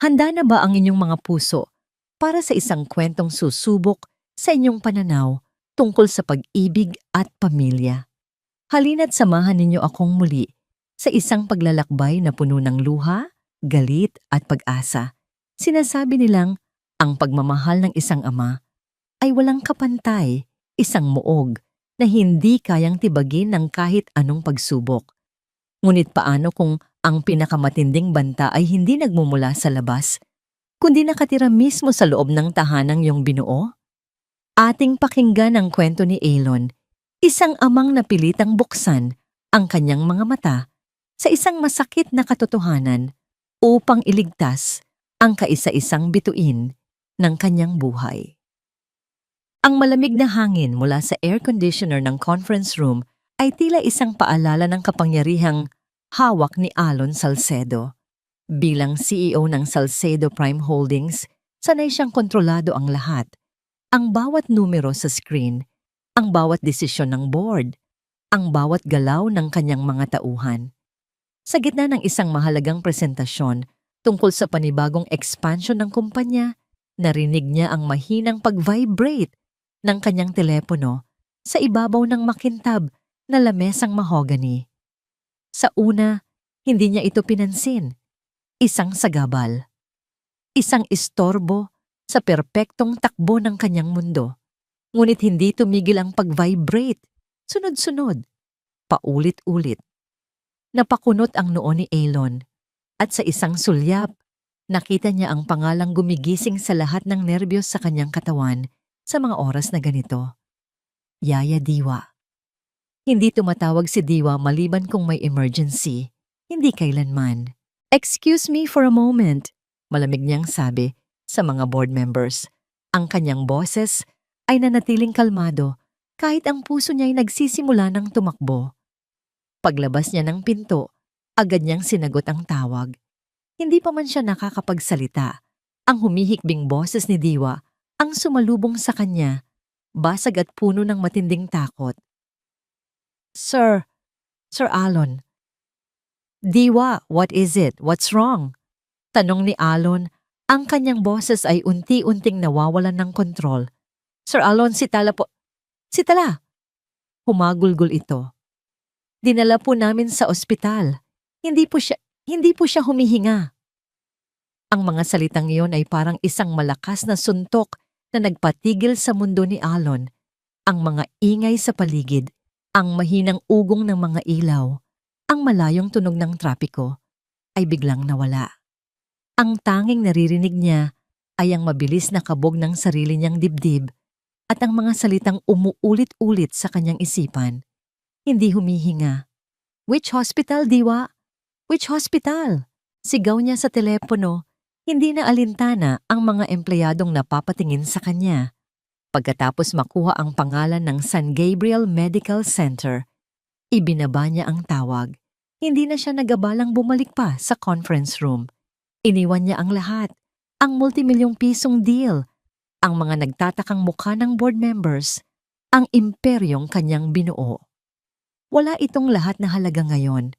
Handa na ba ang inyong mga puso para sa isang kwentong susubok sa inyong pananaw tungkol sa pag-ibig at pamilya? Halina't samahan ninyo akong muli sa isang paglalakbay na puno ng luha, galit at pag-asa. Sinasabi nilang ang pagmamahal ng isang ama ay walang kapantay, isang muog na hindi kayang tibagin ng kahit anong pagsubok. Ngunit paano kung ang pinakamatinding banta ay hindi nagmumula sa labas, kundi nakatira mismo sa loob ng tahanang iyong binuo? Ating pakinggan ang kwento ni Elon, isang amang napilitang buksan ang kanyang mga mata sa isang masakit na katotohanan upang iligtas ang kaisa-isang bituin ng kanyang buhay. Ang malamig na hangin mula sa air conditioner ng conference room ay tila isang paalala ng kapangyarihang hawak ni Alon Salcedo. Bilang CEO ng Salcedo Prime Holdings, sanay siyang kontrolado ang lahat. Ang bawat numero sa screen, ang bawat desisyon ng board, ang bawat galaw ng kanyang mga tauhan. Sa gitna ng isang mahalagang presentasyon tungkol sa panibagong expansion ng kumpanya, narinig niya ang mahinang pag-vibrate ng kanyang telepono sa ibabaw ng makintab na lamesang mahogany. Sa una, hindi niya ito pinansin. Isang sagabal. Isang istorbo sa perpektong takbo ng kanyang mundo. Ngunit hindi tumigil ang pag-vibrate. Sunod-sunod. Paulit-ulit. Napakunot ang noo ni Elon. At sa isang sulyap, nakita niya ang pangalang gumigising sa lahat ng nerbiyos sa kanyang katawan sa mga oras na ganito. Yaya Diwa. Hindi tumatawag si Diwa maliban kung may emergency. Hindi kailanman. "Excuse me for a moment," malamig niyang sabi sa mga board members. Ang kanyang boses ay nanatiling kalmado kahit ang puso niya ay nagsisimula ng tumakbo. Paglabas niya ng pinto, agad niyang sinagot ang tawag. Hindi pa man siya nakakapagsalita. Ang humihikbing boses ni Diwa ang sumalubong sa kanya, basag at puno ng matinding takot. "Sir Alon." "Diwa, what is it? What's wrong?" Tanong ni Alon. Ang kanyang boses ay unti-unting nawawalan ng kontrol. "Sir Alon, si Tala po." "Si Tala?" Humagulgol ito. "Dinala po namin sa ospital. Hindi po siya humihinga." Ang mga salitang iyon ay parang isang malakas na suntok na nagpatigil sa mundo ni Alon. Ang mga ingay sa paligid, ang mahinang ugong ng mga ilaw, ang malayong tunog ng trapiko, ay biglang nawala. Ang tanging naririnig niya ay ang mabilis na kabog ng sarili niyang dibdib at ang mga salitang umuulit-ulit sa kanyang isipan. Hindi humihinga. "Which hospital, Diwa? Which hospital?" Sigaw niya sa telepono. Hindi na alintana ang mga empleyadong napapatingin sa kanya. Pagkatapos makuha ang pangalan ng San Gabriel Medical Center, ibinaba niya ang tawag. Hindi na siya nagabalang bumalik pa sa conference room. Iniwan niya ang lahat, ang multimilyong pisong deal, ang mga nagtatakang mukha ng board members, ang imperyong kanyang binuo. Wala itong lahat na halaga ngayon.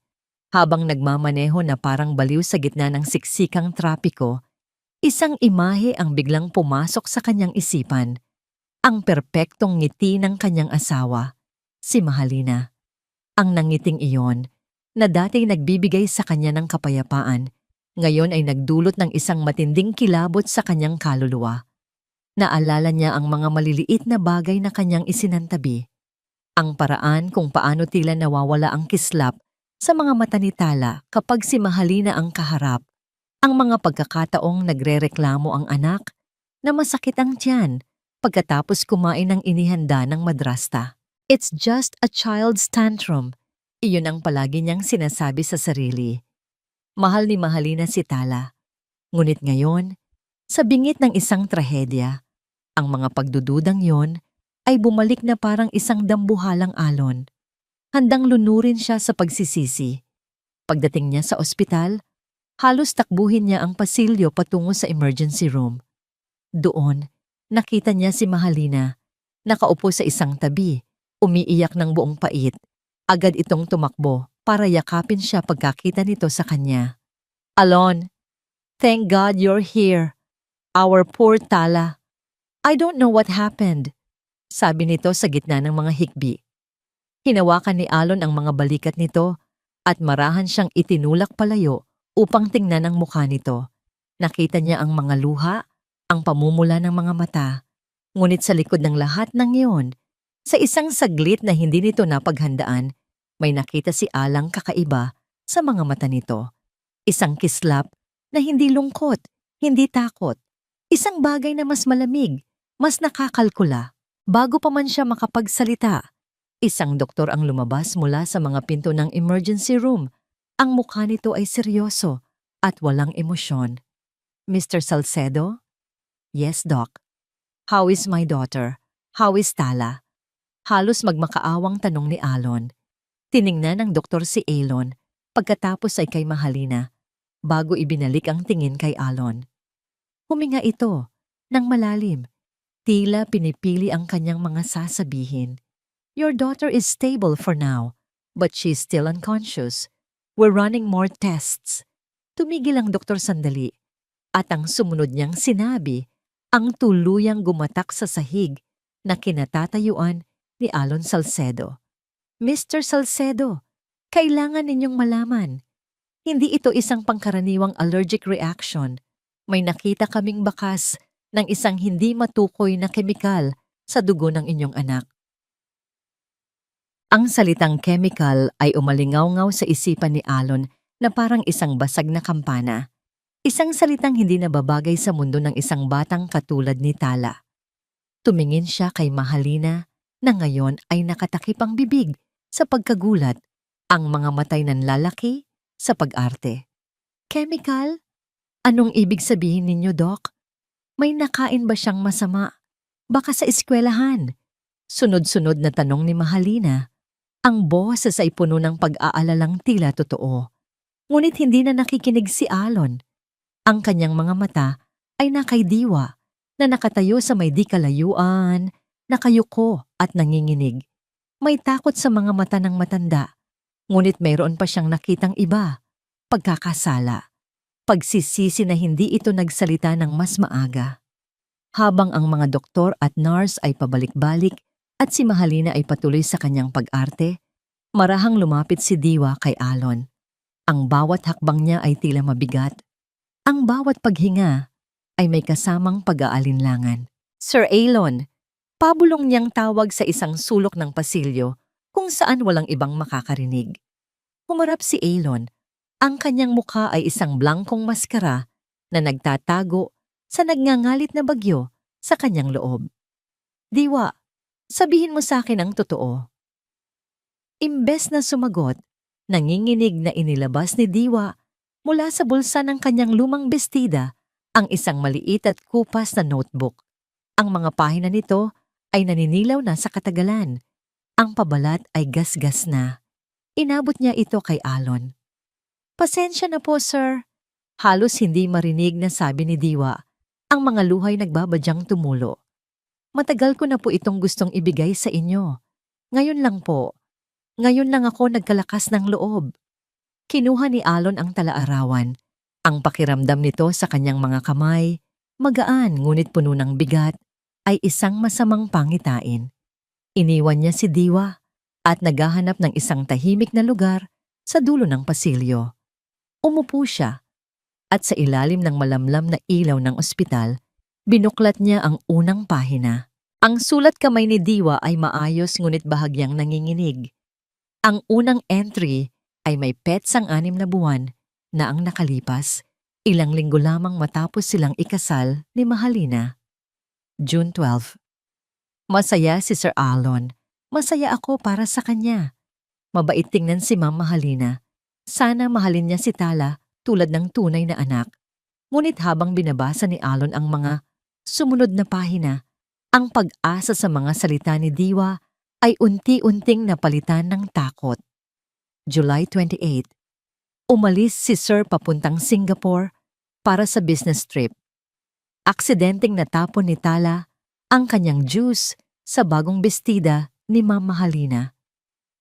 Habang nagmamaneho na parang baliw sa gitna ng siksikang trapiko, isang imahe ang biglang pumasok sa kanyang isipan. Ang perpektong ngiti ng kanyang asawa, si Mahalina. Ang nangiting iyon, na dating nagbibigay sa kanya ng kapayapaan, ngayon ay nagdulot ng isang matinding kilabot sa kanyang kaluluwa. Naalala niya ang mga maliliit na bagay na kanyang isinantabi. Ang paraan kung paano tila nawawala ang kislap sa mga mata ni Tala kapag si Mahalina ang kaharap. Ang mga pagkakataong nagrereklamo ang anak na masakit ang tiyan pagkatapos kumain ng inihanda ng madrasta. "It's just a child's tantrum." Iyon ang palagi niyang sinasabi sa sarili. Mahal ni Mahalina si Tala. Ngunit ngayon, sa bingit ng isang trahedya, ang mga pagdududang yon ay bumalik na parang isang dambuhalang alon. Handang lunurin siya sa pagsisisi. Pagdating niya sa ospital, halos takbuhin niya ang pasilyo patungo sa emergency room. Doon, nakita niya si Mahalina, nakaupo sa isang tabi, umiiyak ng buong pait. Agad itong tumakbo para yakapin siya pagkakita nito sa kanya. "Alon, Thank God you're here. Our poor Tala. I don't know what happened, sabi nito sa gitna ng mga hikbi. Hinawakan ni Alon ang mga balikat nito at marahan siyang itinulak palayo upang tingnan ang mukha nito. Nakita niya ang mga luha, ang pamumula ng mga mata. Ngunit sa likod ng lahat ng iyon, sa isang saglit na hindi nito napaghandaan, may nakita si Alang kakaiba sa mga mata nito. Isang kislap na hindi lungkot, hindi takot. Isang bagay na mas malamig, mas nakakalkula. Bago pa man siya makapagsalita, isang doktor ang lumabas mula sa mga pinto ng emergency room. Ang mukha nito ay seryoso at walang emosyon. Mr. Salcedo? Yes, Doc. How is my daughter? How is Tala? Halos magmakaawang tanong ni Alon. Tiningnan ng doktor si Alon, pagkatapos ay kay Mahalina, bago ibinalik ang tingin kay Alon. Huminga ito, ng malalim. Tila pinipili ang kanyang mga sasabihin. Your daughter is stable for now, but she's still unconscious. We're running more tests. Tumigil ang doktor sandali, at ang sumunod niyang sinabi, ang tuluyang gumatak sa sahig na kinatatayuan ni Alon Salcedo. Mr. Salcedo, kailangan ninyong malaman. Hindi ito isang pangkaraniwang allergic reaction. May nakita kaming bakas ng isang hindi matukoy na kemikal sa dugo ng inyong anak. Ang salitang chemical ay umalingaw-ngaw sa isipan ni Alon na parang isang basag na kampana. Isang salitang hindi nababagay sa mundo ng isang batang katulad ni Tala. Tumingin siya kay Mahalina na ngayon ay nakatakip ang bibig sa pagkagulat, ang mga matay nanlalaki sa pag-arte. Chemical? Anong ibig sabihin ninyo, Doc? May nakain ba siyang masama? Baka sa eskwelahan? Sunod-sunod na tanong ni Mahalina. Ang boses ay puno ng pag-aalalang tila totoo. Ngunit hindi na nakikinig si Alon. Ang kanyang mga mata ay nakaydiwa na nakatayo sa may di kalayuan, nakayuko at nanginginig. May takot sa mga mata ng matanda, ngunit mayroon pa siyang nakitang iba, pagkakasala. Pagsisisi na hindi ito nagsalita ng mas maaga. Habang ang mga doktor at nurse ay pabalik-balik at si Mahalina ay patuloy sa kanyang pag-arte, marahang lumapit si Diwa kay Alon. Ang bawat hakbang niya ay tila mabigat. Ang bawat paghinga ay may kasamang pag-aalinlangan. Sir Alon, pabulong niyang tawag sa isang sulok ng pasilyo kung saan walang ibang makakarinig. Humarap si Alon. Ang kanyang mukha ay isang blangkong maskara na nagtatago sa nagngangalit na bagyo sa kanyang loob. Diwa, sabihin mo sa akin ang totoo. Imbes na sumagot, nanginginig na inilabas ni Diwa mula sa bulsa ng kanyang lumang bestida ang isang maliit at kupas na notebook. Ang mga pahina nito ay naninilaw na sa katagalan. Ang pabalat ay gasgas na. Inabot niya ito kay Alon. Pasensya na po, sir. Halos hindi marinig na sabi ni Diwa. Ang mga luhay nagbabadyang tumulo. Matagal ko na po itong gustong ibigay sa inyo. Ngayon lang po. Ngayon lang ako nagkalakas ng loob. Kinuha ni Alon ang talaarawan. Ang pakiramdam nito sa kanyang mga kamay, magaan ngunit puno ng bigat, ay isang masamang pangitain. Iniwan niya si Diwa at naghahanap ng isang tahimik na lugar sa dulo ng pasilyo. Umupo siya at sa ilalim ng malamlam na ilaw ng ospital, binuklat niya ang unang pahina. Ang sulat kamay ni Diwa ay maayos ngunit bahagyang nanginginig. Ang unang entry ay may petsang 6 na buwan na ang nakalipas, ilang linggo lamang matapos silang ikasal ni Mahalina. June 12. Masaya si Sir Alon. Masaya ako para sa kanya. Mabait tingnan si Ma'am Mahalina. Sana mahalin niya si Tala tulad ng tunay na anak. Ngunit habang binabasa ni Alon ang mga sumunod na pahina, ang pag-asa sa mga salita ni Diwa ay unti-unting napalitan ng takot. July 28. Umalis si Sir papuntang Singapore para sa business trip. Aksidenteng natapon ni Tala ang kanyang juice sa bagong bestida ni Ma'am Mahalina.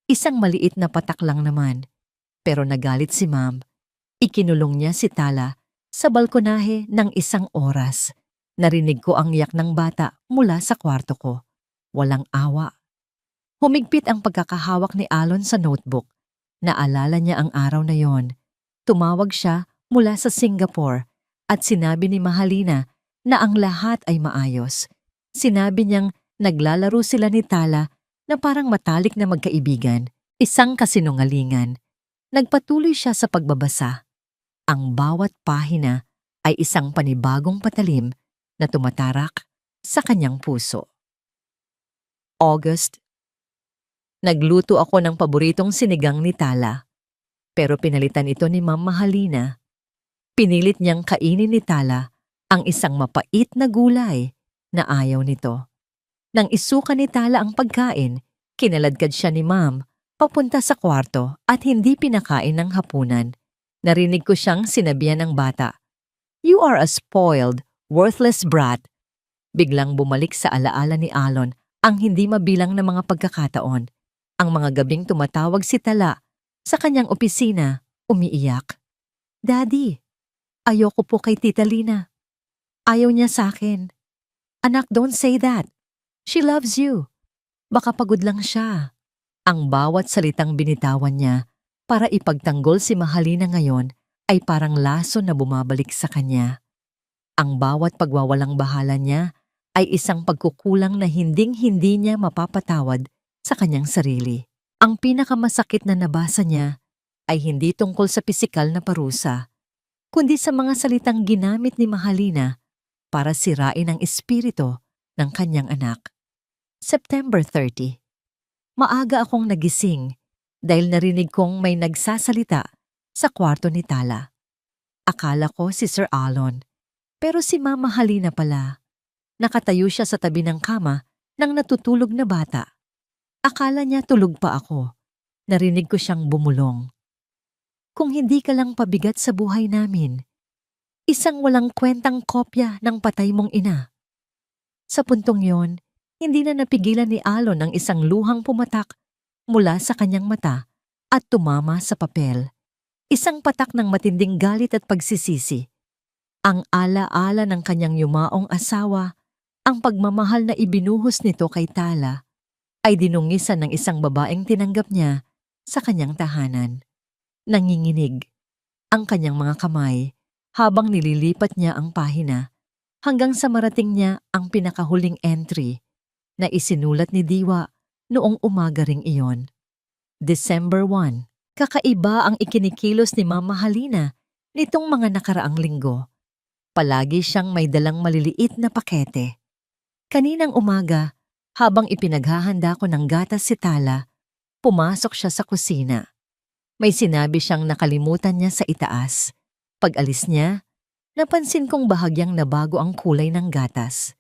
Isang maliit na patak lang naman. Pero nagalit si Ma'am. Ikinulong niya si Tala Sa balkonahe ng isang oras, narinig ko ang iyak ng bata mula sa kwarto ko. Walang awa. Humigpit ang pagkakahawak ni Alon sa notebook. Naalala niya ang araw na yon. Tumawag siya mula sa Singapore at sinabi ni Mahalina na ang lahat ay maayos. Sinabi niyang naglalaro sila ni Tala na parang matalik na magkaibigan, isang kasinungalingan. Nagpatuloy siya sa pagbabasa. Ang bawat pahina ay isang panibagong patalim na tumatarak sa kanyang puso. August. Nagluto ako ng paboritong sinigang ni Tala, pero pinalitan ito ni Ma'am Mahalina. Pinilit niyang kainin ni Tala ang isang mapait na gulay na ayaw nito. Nang isuka ni Tala ang pagkain, kinaladkad siya ni Ma'am papunta sa kwarto at hindi pinakain ng hapunan. Narinig ko siyang sinabihan ng bata, "You are a spoiled, worthless brat." Biglang bumalik sa alaala ni Alon ang hindi mabilang na mga pagkakataon. Ang mga gabing tumatawag si Tala sa kanyang opisina, umiiyak. "Daddy, ayoko po kay Tita Lina. Ayaw niya sa akin." "Anak, don't say that. She loves you. Baka pagod lang siya." Ang bawat salitang binitawan niya para ipagtanggol si Mahalina ngayon ay parang laso na bumabalik sa kanya. Ang bawat pagwawalang bahala niya ay isang pagkukulang na hinding-hindi niya mapapatawad sa kanyang sarili. Ang pinakamasakit na nabasa niya ay hindi tungkol sa pisikal na parusa, kundi sa mga salitang ginamit ni Mahalina para sirain ang espiritu ng kanyang anak. September 30. Maaga akong nagising dahil narinig kong may nagsasalita sa kwarto ni Tala. Akala ko si Sir Alon, pero si Mama Halina pala. Nakatayo siya sa tabi ng kama ng natutulog na bata. Akala niya tulog pa ako. Narinig ko siyang bumulong. "Kung hindi ka lang pabigat sa buhay namin, isang walang kwentang kopya ng patay mong ina." Sa puntong yon, hindi na napigilan ni Alon ang isang luhang pumatak mula sa kanyang mata at tumama sa papel. Isang patak ng matinding galit at pagsisisi. Ang ala-ala ng kanyang yumaong asawa, ang pagmamahal na ibinuhos nito kay Tala, ay dinungisan ng isang babaeng tinanggap niya sa kanyang tahanan. Nanginginig ang kanyang mga kamay habang nililipat niya ang pahina hanggang sa marating niya ang pinakahuling entry na isinulat ni Diwa noong umaga ring iyon. December 1. Kakaiba ang ikinikilos ni Mama Halina nitong mga nakaraang linggo. Palagi siyang may dalang maliliit na pakete. Kaninang umaga, habang ipinaghahanda ko ng gatas si Tala, pumasok siya sa kusina. May sinabi siyang nakalimutan niya sa itaas. Pag-alis niya, napansin kong bahagyang nabago ang kulay ng gatas.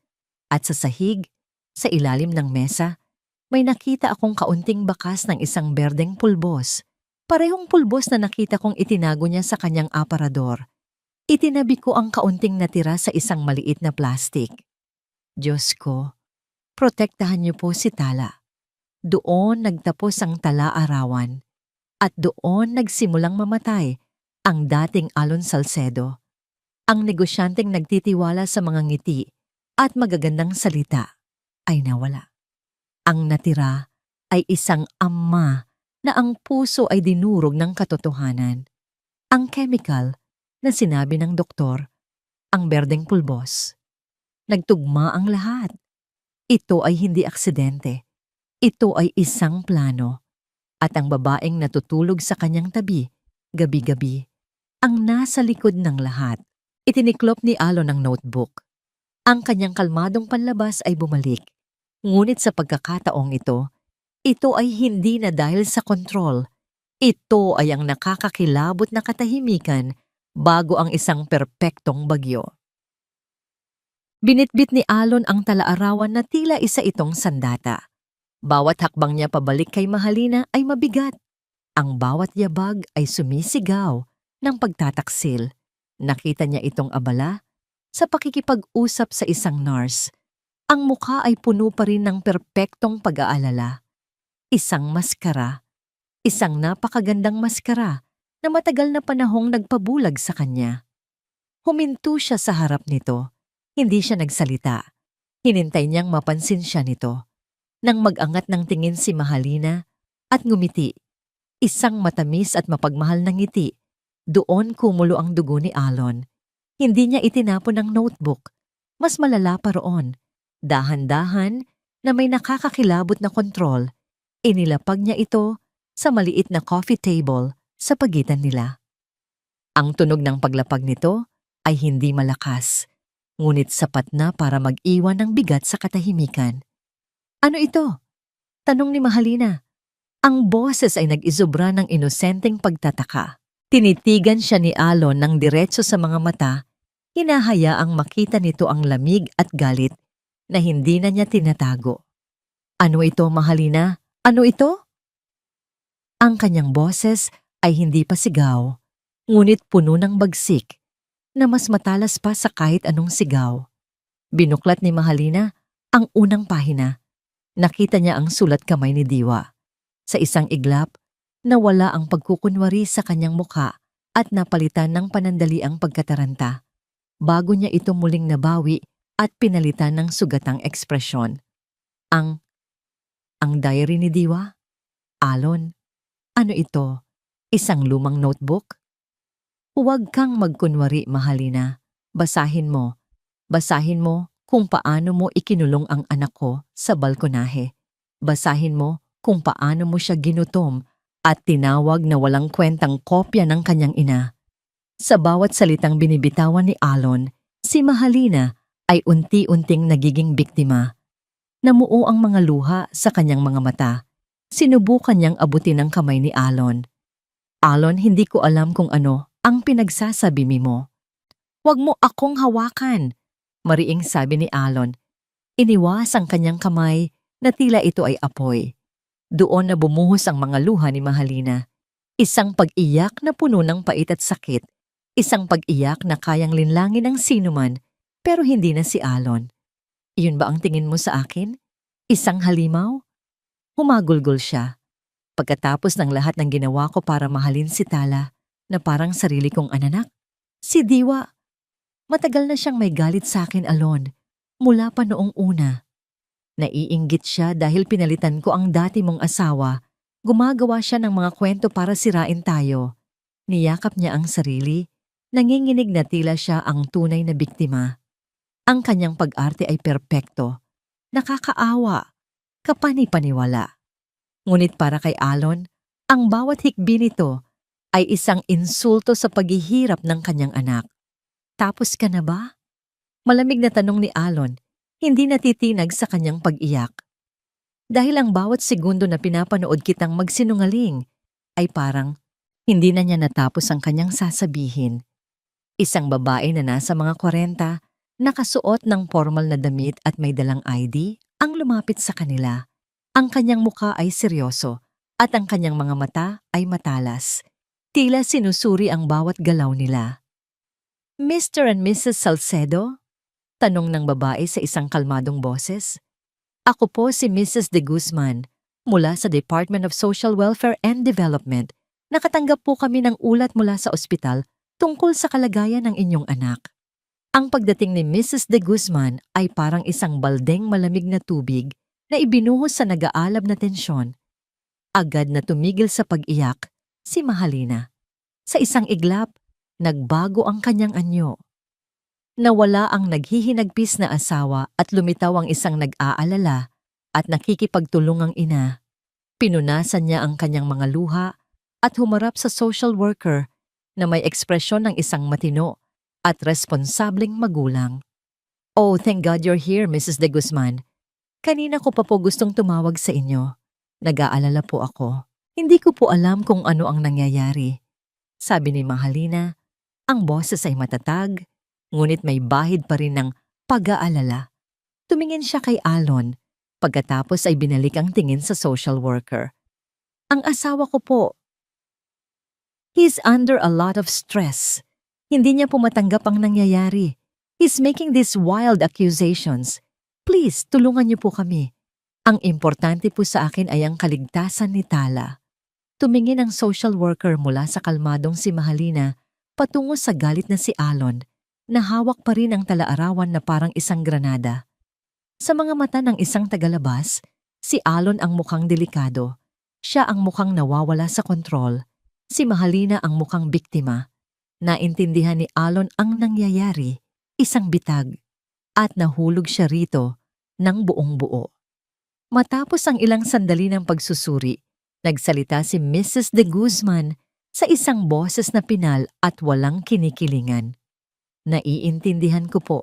At sa sahig, sa ilalim ng mesa, may nakita akong kaunting bakas ng isang berdeng pulbos. Parehong pulbos na nakita kong itinago niya sa kanyang aparador. Itinabi ko ang kaunting natira sa isang maliit na plastik. Diyos ko, protektahan niyo po si Tala. Doon nagtapos ang tala-arawan. At doon nagsimulang mamatay ang dating Alon Salcedo. Ang negosyanteng nagtitiwala sa mga ngiti at magagandang salita ay nawala. Ang natira ay isang ama na ang puso ay dinurog ng katotohanan. Ang chemical na sinabi ng doktor, ang berdeng pulbos. Nagtugma ang lahat. Ito ay hindi aksidente. Ito ay isang plano. At ang babaeng natutulog sa kanyang tabi, gabi-gabi, ang nasa likod ng lahat. Itiniklop ni Alon ang notebook. Ang kanyang kalmadong panlabas ay bumalik. Ngunit sa pagkakataong ito ay hindi na dahil sa kontrol. Ito ay ang nakakakilabot na katahimikan bago ang isang perpektong bagyo. Binitbit ni Alon ang tala-arawan na tila isa itong sandata. Bawat hakbang niya pabalik kay Mahalina ay mabigat. Ang bawat yabag ay sumisigaw ng pagtataksil. Nakita niya itong abala sa pakikipag-usap sa isang nurse. Ang mukha ay puno pa rin ng perpektong pag-aalala. Isang maskara. Isang napakagandang maskara na matagal na panahong nagpabulag sa kanya. Huminto siya sa harap nito. Hindi siya nagsalita. Hinintay niyang mapansin siya nito. Nang mag-angat ng tingin si Mahalina at ngumiti, isang matamis at mapagmahal na ngiti, doon kumulo ang dugo ni Alon. Hindi niya itinapon ang notebook. Mas malala pa roon. Dahan-dahan na may nakakakilabot na kontrol, inilapag niya ito sa maliit na coffee table sa pagitan nila. Ang tunog ng paglapag nito ay hindi malakas, ngunit sapat na para mag-iwan ng bigat sa katahimikan. Ano ito? Tanong ni Mahalina. Ang boses ay nag-izobra ng inosenteng pagtataka. Tinitigan siya ni Alon ng diretso sa mga mata, hinahayaang makita nito ang lamig at galit na hindi na niya tinatago. Ano ito, Mahalina? Ano ito? Ang kanyang boses ay hindi pa sigaw, ngunit puno ng bagsik na mas matalas pa sa kahit anong sigaw. Binuklat ni Mahalina ang unang pahina. Nakita niya ang sulat kamay ni Diwa. Sa isang iglap, nawala ang pagkukunwari sa kanyang mukha at napalitan ng panandaliang pagkataranta. Bago niya ito muling nabawi at pinalitan ng sugatang ekspresyon. Ang diary ni Diwa? Alon, ano ito? Isang lumang notebook? Huwag kang magkunwari, Mahalina. Basahin mo. Basahin mo kung paano mo ikinulong ang anak ko sa balkonahe. Basahin mo kung paano mo siya ginutom at tinawag na walang kwentang kopya ng kanyang ina. Sa bawat salitang binibitawan ni Alon, si Mahalina ay unti-unting nagiging biktima. Namuo ang mga luha sa kanyang mga mata. Sinubukan niyang abutin ang kamay ni Alon. Alon, hindi ko alam kung ano ang pinagsasabi mo. Huwag mo akong hawakan, mariing sabi ni Alon. Iniwas ang kanyang kamay na tila ito ay apoy. Doon na bumuhos ang mga luha ni Mahalina. Isang pag-iyak na puno ng pait at sakit. Isang pag-iyak na kayang linlangin ng sinuman, pero hindi na si Alon. Iyon ba ang tingin mo sa akin? Isang halimaw? Humagulgol siya. Pagkatapos ng lahat ng ginawa ko para mahalin si Tala, na parang sarili kong anak, si Diwa. Matagal na siyang may galit sa akin, Alon, mula pa noong una. Naiinggit siya dahil pinalitan ko ang dati mong asawa. Gumagawa siya ng mga kwento para sirain tayo. Niyakap niya ang sarili. Nanginginig na tila siya ang tunay na biktima. Ang kanyang pag-arte ay perpekto. Nakakaawa. Kapani-paniwala. Ngunit para kay Alon, ang bawat hikbi nito ay isang insulto sa paghihirap ng kanyang anak. Tapos ka na ba? Malamig na tanong ni Alon, hindi natitinag sa kanyang pag-iyak. Dahil ang bawat segundo na pinapanood kitang magsinungaling ay parang hindi na niya natapos ang kanyang sasabihin. Isang babae na nasa mga 40, nakasuot ng formal na damit at may dalang ID, ang lumapit sa kanila. Ang kanyang muka ay seryoso at ang kanyang mga mata ay matalas. Tila sinusuri ang bawat galaw nila. Mr. and Mrs. Salcedo? Tanong ng babae sa isang kalmadong boses. Ako po si Mrs. De Guzman, mula sa Department of Social Welfare and Development. Nakatanggap po kami ng ulat mula sa ospital tungkol sa kalagayan ng inyong anak. Ang pagdating ni Mrs. De Guzman ay parang isang baldeng malamig na tubig na ibinuhos sa nag-aalab na tensyon. Agad na tumigil sa pag-iyak si Mahalina. Sa isang iglap, nagbago ang kanyang anyo. Nawala ang naghihinagpis na asawa at lumitaw ang isang nag-aalala at nakikipagtulungang ina. Pinunasan niya ang kanyang mga luha at humarap sa social worker na may ekspresyon ng isang matino at responsableng magulang. Oh, thank God you're here, Mrs. De Guzman. Kanina ko pa po gustong tumawag sa inyo. Nag-aalala po ako. Hindi ko po alam kung ano ang nangyayari. Sabi ni Mahalina, ang boses ay matatag, ngunit may bahid pa rin ng pag-aalala. Tumingin siya kay Alon, pagkatapos ay binalik ang tingin sa social worker. Ang asawa ko po. He's under a lot of stress. Hindi niya po matanggap ang nangyayari. He's making these wild accusations. Please, tulungan niyo po kami. Ang importante po sa akin ay ang kaligtasan ni Tala. Tumingin ang social worker mula sa kalmadong si Mahalina patungo sa galit na si Alon na hawak pa rin ang talaarawan na parang isang granada. Sa mga mata ng isang tagalabas, si Alon ang mukhang delikado. Siya ang mukhang nawawala sa kontrol. Si Mahalina ang mukhang biktima. Naintindihan ni Alon ang nangyayari, isang bitag, at nahulog siya rito ng buong buo. Matapos ang ilang sandali ng pagsusuri, nagsalita si Mrs. de Guzman sa isang boses na pinal at walang kinikilingan. Naiintindihan ko po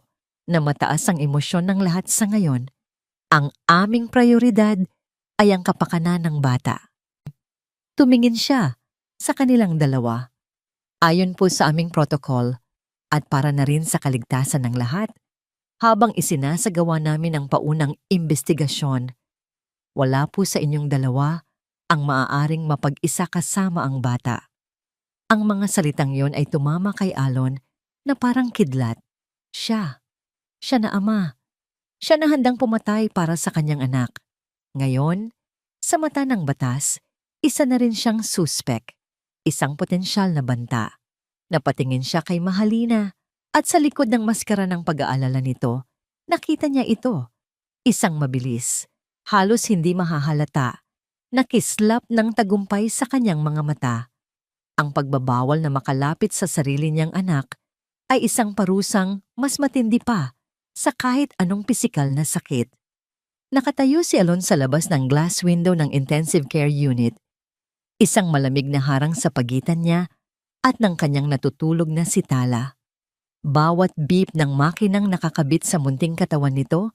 na mataas ang emosyon ng lahat sa ngayon. Ang aming prioridad ay ang kapakanan ng bata. Tumingin siya sa kanilang dalawa. Ayon po sa aming protocol at para na rin sa kaligtasan ng lahat, habang isinasagawa namin ang paunang imbestigasyon, wala po sa inyong dalawa ang maaaring mapag-isa kasama ang bata. Ang mga salitang yon ay tumama kay Alon na parang kidlat. Siya na ama. Siya na handang pumatay para sa kanyang anak. Ngayon, sa mata ng batas, isa na rin siyang suspek, isang potensyal na banta. Napatingin siya kay Mahalina at sa likod ng maskara ng pag-aalala nito, nakita niya ito. Isang mabilis, halos hindi mahahalata, na kislap ng tagumpay sa kanyang mga mata. Ang pagbabawal na makalapit sa sarili niyang anak ay isang parusang mas matindi pa sa kahit anong pisikal na sakit. Nakatayo si Alon sa labas ng glass window ng intensive care unit. Isang malamig na harang sa pagitan niya at ng kanyang natutulog na si Tala. Bawat beep ng makinang nakakabit sa munting katawan nito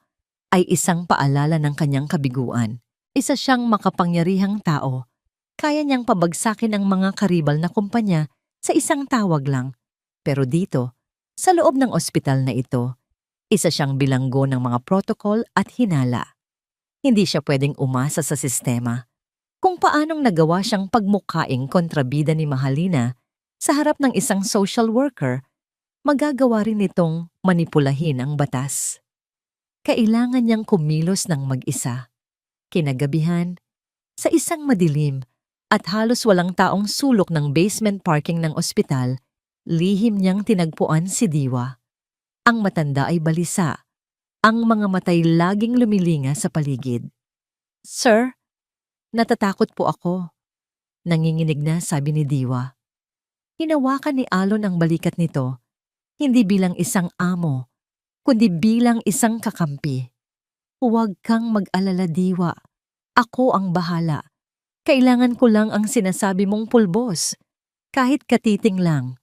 ay isang paalala ng kanyang kabiguan. Isa siyang makapangyarihang tao. Kaya niyang pabagsakin ang mga karibal na kumpanya sa isang tawag lang. Pero dito, sa loob ng ospital na ito, isa siyang bilanggo ng mga protocol at hinala. Hindi siya pwedeng umasa sa sistema. Kung paanong nagawa siyang pagmukhaing kontrabida ni Mahalina sa harap ng isang social worker, magagawa rin itong manipulahin ang batas. Kailangan niyang kumilos ng mag-isa. Kinagabihan, sa isang madilim at halos walang taong sulok ng basement parking ng ospital, lihim niyang tinagpuan si Diwa. Ang matanda ay balisa. Ang mga matay laging lumilinga sa paligid. "Sir, natatakot po ako." Nanginginig na sabi ni Diwa. Hinawakan ni Alon ang balikat nito, hindi bilang isang amo, kundi bilang isang kakampi. "Huwag kang mag-alala, Diwa. Ako ang bahala. Kailangan ko lang ang sinasabi mong pulbos, kahit katiting lang."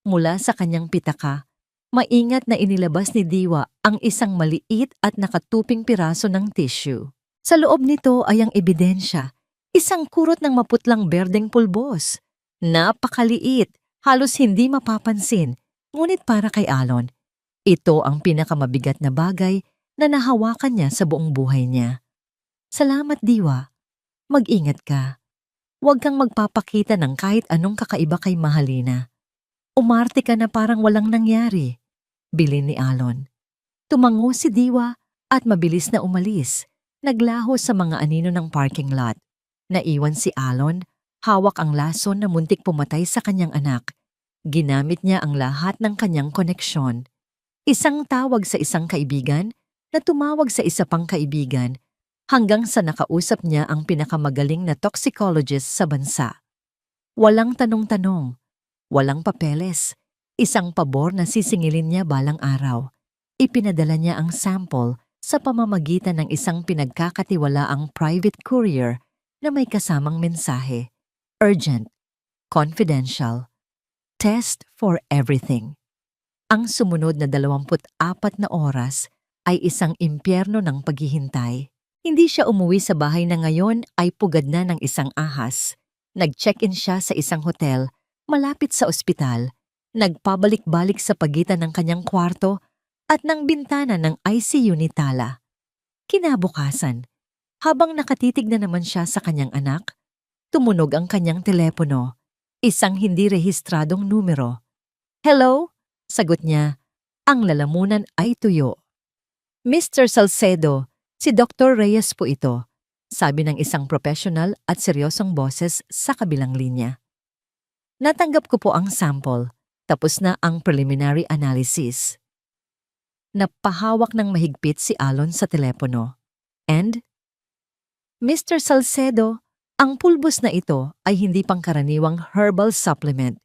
Mula sa kanyang pitaka, maingat na inilabas ni Diwa ang isang maliit at nakatuping piraso ng tissue. Sa loob nito ay ang ebidensya, isang kurot ng maputlang berdeng pulbos. Napakaliit, halos hindi mapapansin, ngunit para kay Alon, ito ang pinakamabigat na bagay na nahawakan niya sa buong buhay niya. "Salamat, Diwa. Mag-ingat ka. Huwag kang magpapakita ng kahit anong kakaiba kay Mahalina. Umarte ka na parang walang nangyari," bilin ni Alon. Tumango si Diwa at mabilis na umalis, naglaho sa mga anino ng parking lot. Naiwan si Alon, hawak ang lason na muntik pumatay sa kanyang anak. Ginamit niya ang lahat ng kanyang koneksyon. Isang tawag sa isang kaibigan na tumawag sa isa pang kaibigan hanggang sa nakausap niya ang pinakamagaling na toxicologist sa bansa. Walang tanong-tanong, walang papeles, isang pabor na sisingilin niya balang araw. Ipinadala niya ang sample sa pamamagitan ng isang pinagkakatiwalaang private courier na may kasamang mensahe. Urgent, confidential, test for everything. Ang sumunod na 24 na oras ay isang impyerno ng paghihintay. Hindi siya umuwi sa bahay na ngayon ay pugad na ng isang ahas. Nag-check-in siya sa isang hotel malapit sa ospital, nagpabalik-balik sa pagitan ng kanyang kwarto at ng bintana ng ICU ni Tala. Kinabukasan, habang nakatitig na naman siya sa kanyang anak, tumunog ang kanyang telepono, isang hindi rehistradong numero. "Hello?" sagot niya. Ang lalamunan ay tuyo. "Mr. Salcedo, si Dr. Reyes po ito," sabi ng isang professional at seryosong boses sa kabilang linya. "Natanggap ko po ang sample. Tapos na ang preliminary analysis. Napahawak ng mahigpit si Alon sa telepono. And, Mr. Salcedo, ang pulbos na ito ay hindi pangkaraniwang herbal supplement.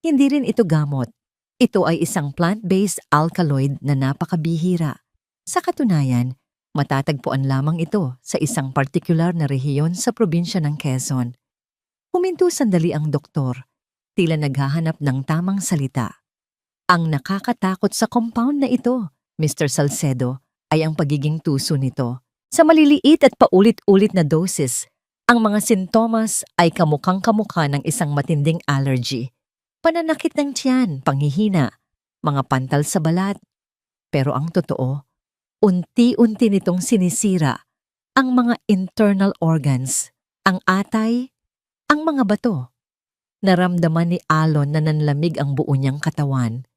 Hindi rin ito gamot. Ito ay isang plant-based alkaloid na napakabihira. Sa katunayan, matatagpuan lamang ito sa isang partikular na rehiyon sa probinsya ng Quezon. Huminto sandali ang doktor, tila naghahanap ng tamang salita. Ang nakakatakot sa compound na ito, Mr. Salcedo, ay ang pagiging tuso nito. Sa maliliit at paulit-ulit na doses, ang mga sintomas ay kamukhang-kamukha ng isang matinding allergy. Pananakit ng tiyan, panghihina, mga pantal sa balat. Pero ang totoo, unti-unti nitong sinisira ang mga internal organs, ang atay, ang mga bato. Naramdaman ni Alon na nanlamig ang buo niyang katawan.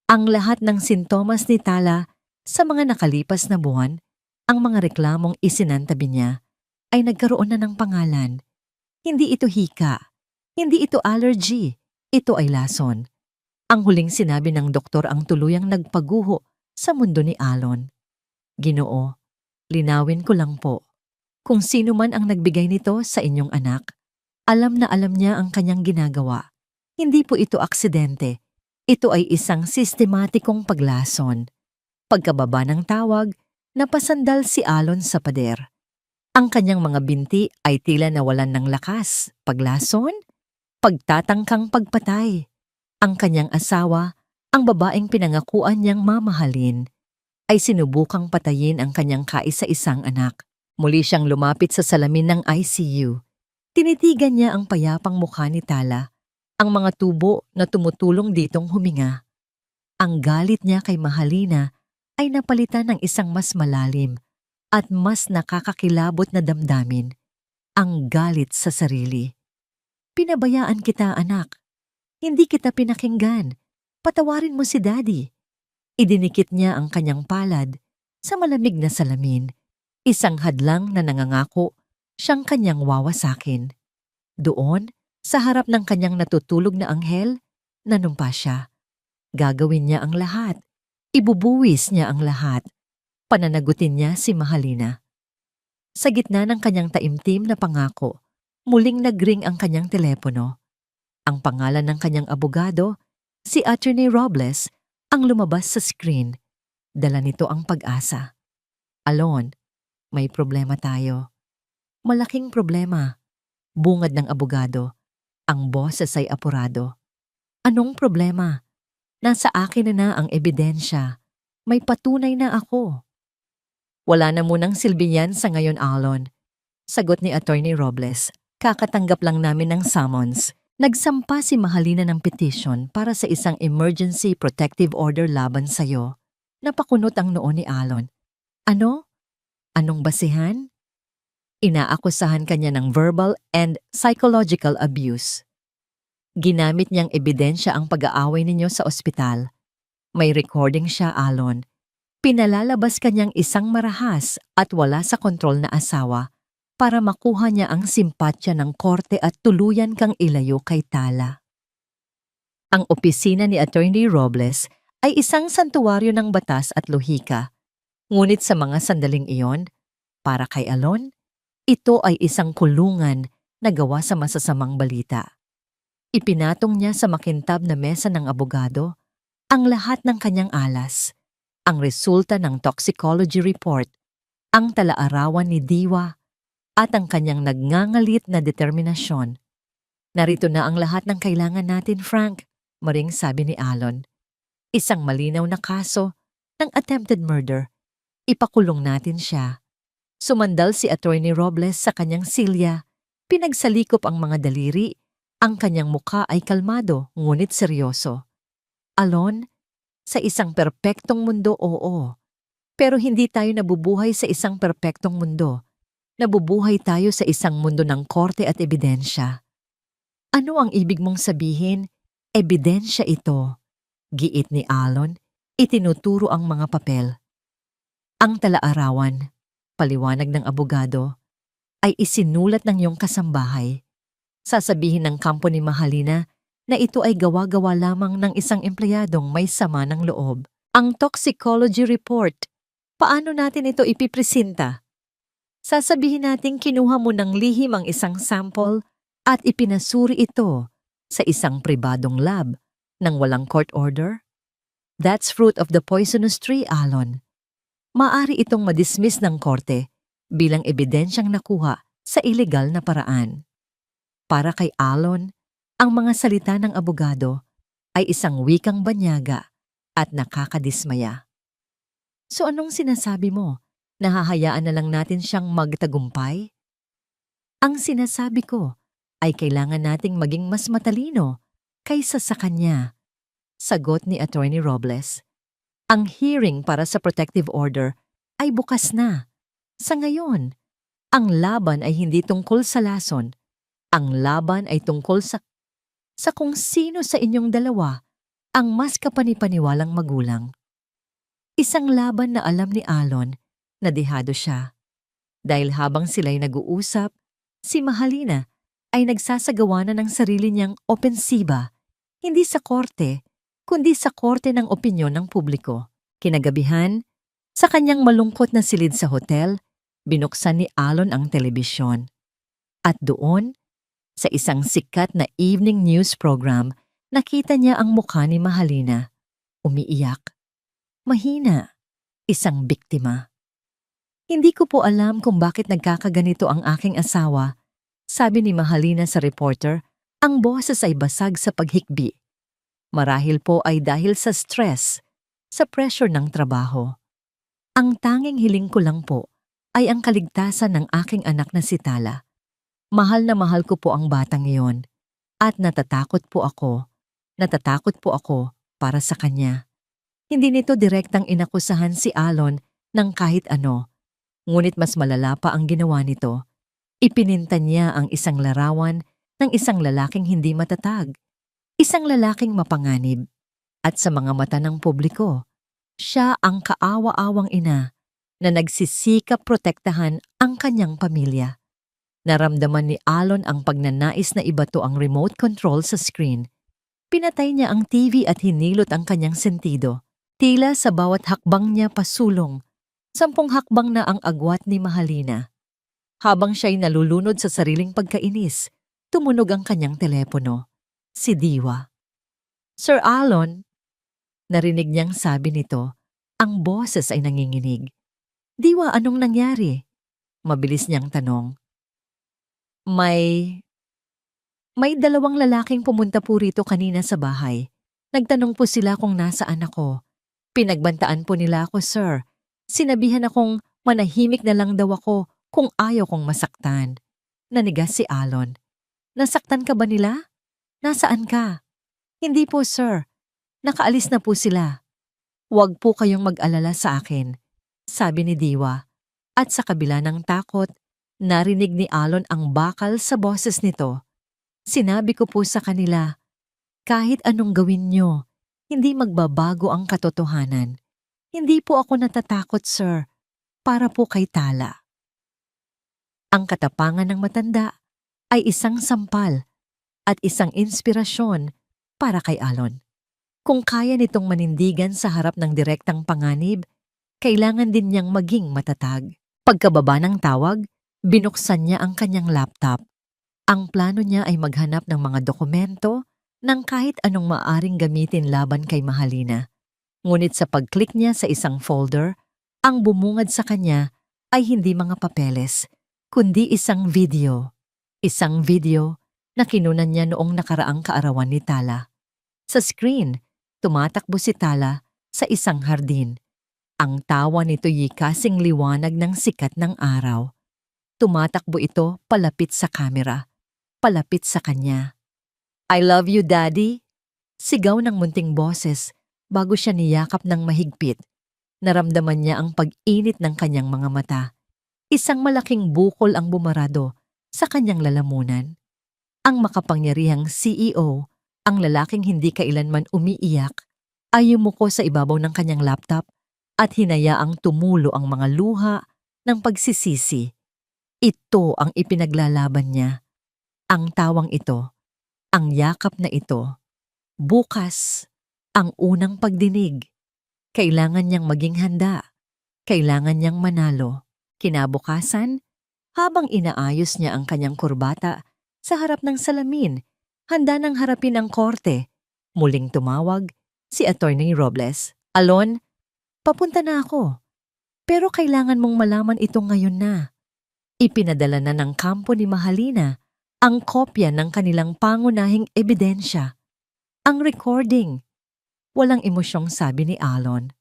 Ang lahat ng sintomas ni Tala sa mga nakalipas na buwan, ang mga reklamong isinantabi niya, ay nagkaroon na ng pangalan. Hindi ito hika, hindi ito allergy, ito ay lason. Ang huling sinabi ng doktor ang tuluyang nagpaguho sa mundo ni Alon. Ginoo, linawin ko lang po. Kung sino man ang nagbigay nito sa inyong anak, alam na alam niya ang kanyang ginagawa. Hindi po ito aksidente. Ito ay isang sistematikong paglason. Pagkababa ng tawag, napasandal si Alon sa pader. Ang kanyang mga binti ay tila nawalan ng lakas. Paglason? Pagtatangkang pagpatay. Ang kanyang asawa, ang babaeng pinangakuan niyang mamahalin, ay sinubukang patayin ang kanyang kaisa-isang anak. Muli siyang lumapit sa salamin ng ICU. Tinitigan niya ang payapang mukha ni Tala, ang mga tubo na tumutulong ditong huminga. Ang galit niya kay Mahalina ay napalitan ng isang mas malalim at mas nakakakilabot na damdamin, ang galit sa sarili. Pinabayaan kita, anak. Hindi kita pinakinggan. Patawarin mo si Daddy. Idinikit niya ang kanyang palad sa malamig na salamin, isang hadlang na nangangako siyang kanyang wawasakin. Doon, sa harap ng kanyang natutulog na anghel, nanumpa siya. Gagawin niya ang lahat. Ibubuwis niya ang lahat. Pananagutin niya si Mahalina. Sa gitna ng kanyang taimtim na pangako, muling nagring ang kanyang telepono. Ang pangalan ng kanyang abogado, si Attorney Robles, ang lumabas sa screen. Dala nito ang pag-asa. Alon, may problema tayo. Malaking problema. Bungad ng abogado. Ang boses ay apurado. Anong problema? Nasa akin na ang ebidensya. May patunay na ako. Wala na munang silbi yan sa ngayon, Alon. Sagot ni Attorney Robles. Kakatanggap lang namin ng summons. Nagsampa si Mahalina ng petition para sa isang emergency protective order laban sa'yo. Napakunot ang noo ni Alon. Ano? Anong basihan? Inaakusahan kanya ng verbal and psychological abuse. Ginamit niyang ebidensya ang pag-aaway ninyo sa ospital. May recording siya, Alon. Pinalalabas kanyang isang marahas at wala sa kontrol na asawa para makuha niya ang simpatya ng korte at tuluyan kang ilayo kay Tala. Ang opisina ni Attorney Robles ay isang santuwaryo ng batas at lohika. Ngunit sa mga sandaling iyon, para kay Alon, ito ay isang kulungan na gawa sa masasamang balita. Ipinatong niya sa makintab na mesa ng abogado ang lahat ng kanyang alas, ang resulta ng toxicology report, ang talaarawan ni Diwa, at ang kanyang nagngangalit na determinasyon. Narito na ang lahat ng kailangan natin, Frank, maring sabi ni Alon. Isang malinaw na kaso ng attempted murder. Ipakulong natin siya. Sumandal si Attorney Robles sa kanyang silya, pinagsalikop ang mga daliri, ang kanyang mukha ay kalmado ngunit seryoso. Alon, sa isang perpektong mundo, oo. Pero hindi tayo nabubuhay sa isang perpektong mundo. Nabubuhay tayo sa isang mundo ng korte at ebidensya. Ano ang ibig mong sabihin? Ebidensya ito. Giit ni Alon, itinuturo ang mga papel. Ang talaarawan, paliwanag ng abogado, ay isinulat ng iyong kasambahay. Sasabihin ng kampo ni Mahalina na ito ay gawa-gawa lamang ng isang empleyadong may sama ng loob. Ang toxicology report, paano natin ito ipipresenta? Sasabihin nating kinuha mo ng lihim ang isang sample at ipinasuri ito sa isang pribadong lab nang walang court order? That's fruit of the poisonous tree, Alon. Maari itong madismiss ng korte bilang ebidensyang nakuha sa ilegal na paraan. Para kay Alon, ang mga salita ng abogado ay isang wikang banyaga at nakakadismaya. So anong sinasabi mo? Nahahayaan na lang natin siyang magtagumpay? Ang sinasabi ko ay kailangan nating maging mas matalino kaysa sa kanya. Sagot ni Attorney Robles. Ang hearing para sa protective order ay bukas na. Sa ngayon, ang laban ay hindi tungkol sa lason. Ang laban ay tungkol sa kung sino sa inyong dalawa ang mas kapanipaniwalang magulang. Isang laban na alam ni Alon na dehado siya. Dahil habang sila'y nag-uusap, si Mahalina ay nagsasagawa na ng sarili niyang opensiba, hindi sa korte, kundi sa korte ng opinyon ng publiko. Kinagabihan, sa kanyang malungkot na silid sa hotel, binuksan ni Alon ang telebisyon. At doon, sa isang sikat na evening news program, nakita niya ang mukha ni Mahalina. Umiiyak. Mahina. Isang biktima. Hindi ko po alam kung bakit nagkakaganito ang aking asawa, sabi ni Mahalina sa reporter, ang boses ay basag sa paghikbi. Marahil po ay dahil sa stress, sa pressure ng trabaho. Ang tanging hiling ko lang po ay ang kaligtasan ng aking anak na si Tala. Mahal na mahal ko po ang batang iyon at natatakot po ako para sa kanya. Hindi nito direktang inakusahan si Alon ng kahit ano. Ngunit mas malala pa ang ginawa nito. Ipininta niya ang isang larawan ng isang lalaking hindi matatag. Isang lalaking mapanganib. At sa mga mata ng publiko, siya ang kaawa-awang ina na nagsisikap protektahan ang kanyang pamilya. Naramdaman ni Alon ang pagnanais na ibato ang remote control sa screen. Pinatay niya ang TV at hinilot ang kanyang sentido. Tila sa bawat hakbang niya pasulong. 10 hakbang na ang agwat ni Mahalina. Habang siya'y nalulunod sa sariling pagkainis, tumunog ang kanyang telepono. Si Diwa. Sir Alon, narinig niyang sabi nito, ang boses ay nanginginig. Diwa, anong nangyari? Mabilis niyang tanong. May 2 lalaking pumunta po rito kanina sa bahay. Nagtanong po sila kung nasaan ako. Pinagbantaan po nila ako, sir. Sinabihan akong manahimik na lang daw ako kung ayaw kong masaktan. Nanigas si Alon. Nasaktan ka ba nila? Nasaan ka? Hindi po, sir. Nakaalis na po sila. Huwag po kayong mag-alala sa akin, sabi ni Diwa. At sa kabila ng takot, narinig ni Alon ang bakal sa boses nito. Sinabi ko po sa kanila, kahit anong gawin nyo, hindi magbabago ang katotohanan. Hindi po ako natatakot, sir, para po kay Tala. Ang katapangan ng matanda ay isang sampal at isang inspirasyon para kay Alon. Kung kaya nitong manindigan sa harap ng direktang panganib, kailangan din niyang maging matatag. Pagkababa ng tawag, binuksan niya ang kanyang laptop. Ang plano niya ay maghanap ng mga dokumento ng kahit anong maaring gamitin laban kay Mahalina. Ngunit sa pag-click niya sa isang folder, ang bumungad sa kanya ay hindi mga papeles, kundi isang video. Isang video na kinunan niya noong nakaraang kaarawan ni Tala. Sa screen, tumatakbo si Tala sa isang hardin. Ang tawa nito'y kasing liwanag ng sikat ng araw. Tumatakbo ito palapit sa kamera, palapit sa kanya. I love you, Daddy. Sigaw ng munting boses bago siya niyakap ng mahigpit. Naramdaman niya ang pag-init ng kanyang mga mata. Isang malaking bukol ang bumarado sa kanyang lalamunan. Ang makapangyarihang CEO, ang lalaking hindi kailanman umiiyak, ay yumuko sa ibabaw ng kanyang laptop at hinayaang tumulo ang mga luha ng pagsisisi. Ito ang ipinaglalaban niya. Ang tawang ito, ang yakap na ito, Bukas, ang unang pagdinig. Kailangan niyang maging handa. Kailangan niyang manalo. Kinabukasan, habang inaayos niya ang kanyang kurbata sa harap ng salamin, handa nang harapin ang korte, muling tumawag si Attorney Robles. Alon, papunta na ako. Pero kailangan mong malaman ito ngayon na. Ipinadala na ng kampo ni Mahalina ang kopya ng kanilang pangunahing ebidensya. Ang recording. Walang emosyong sabi ni Alon.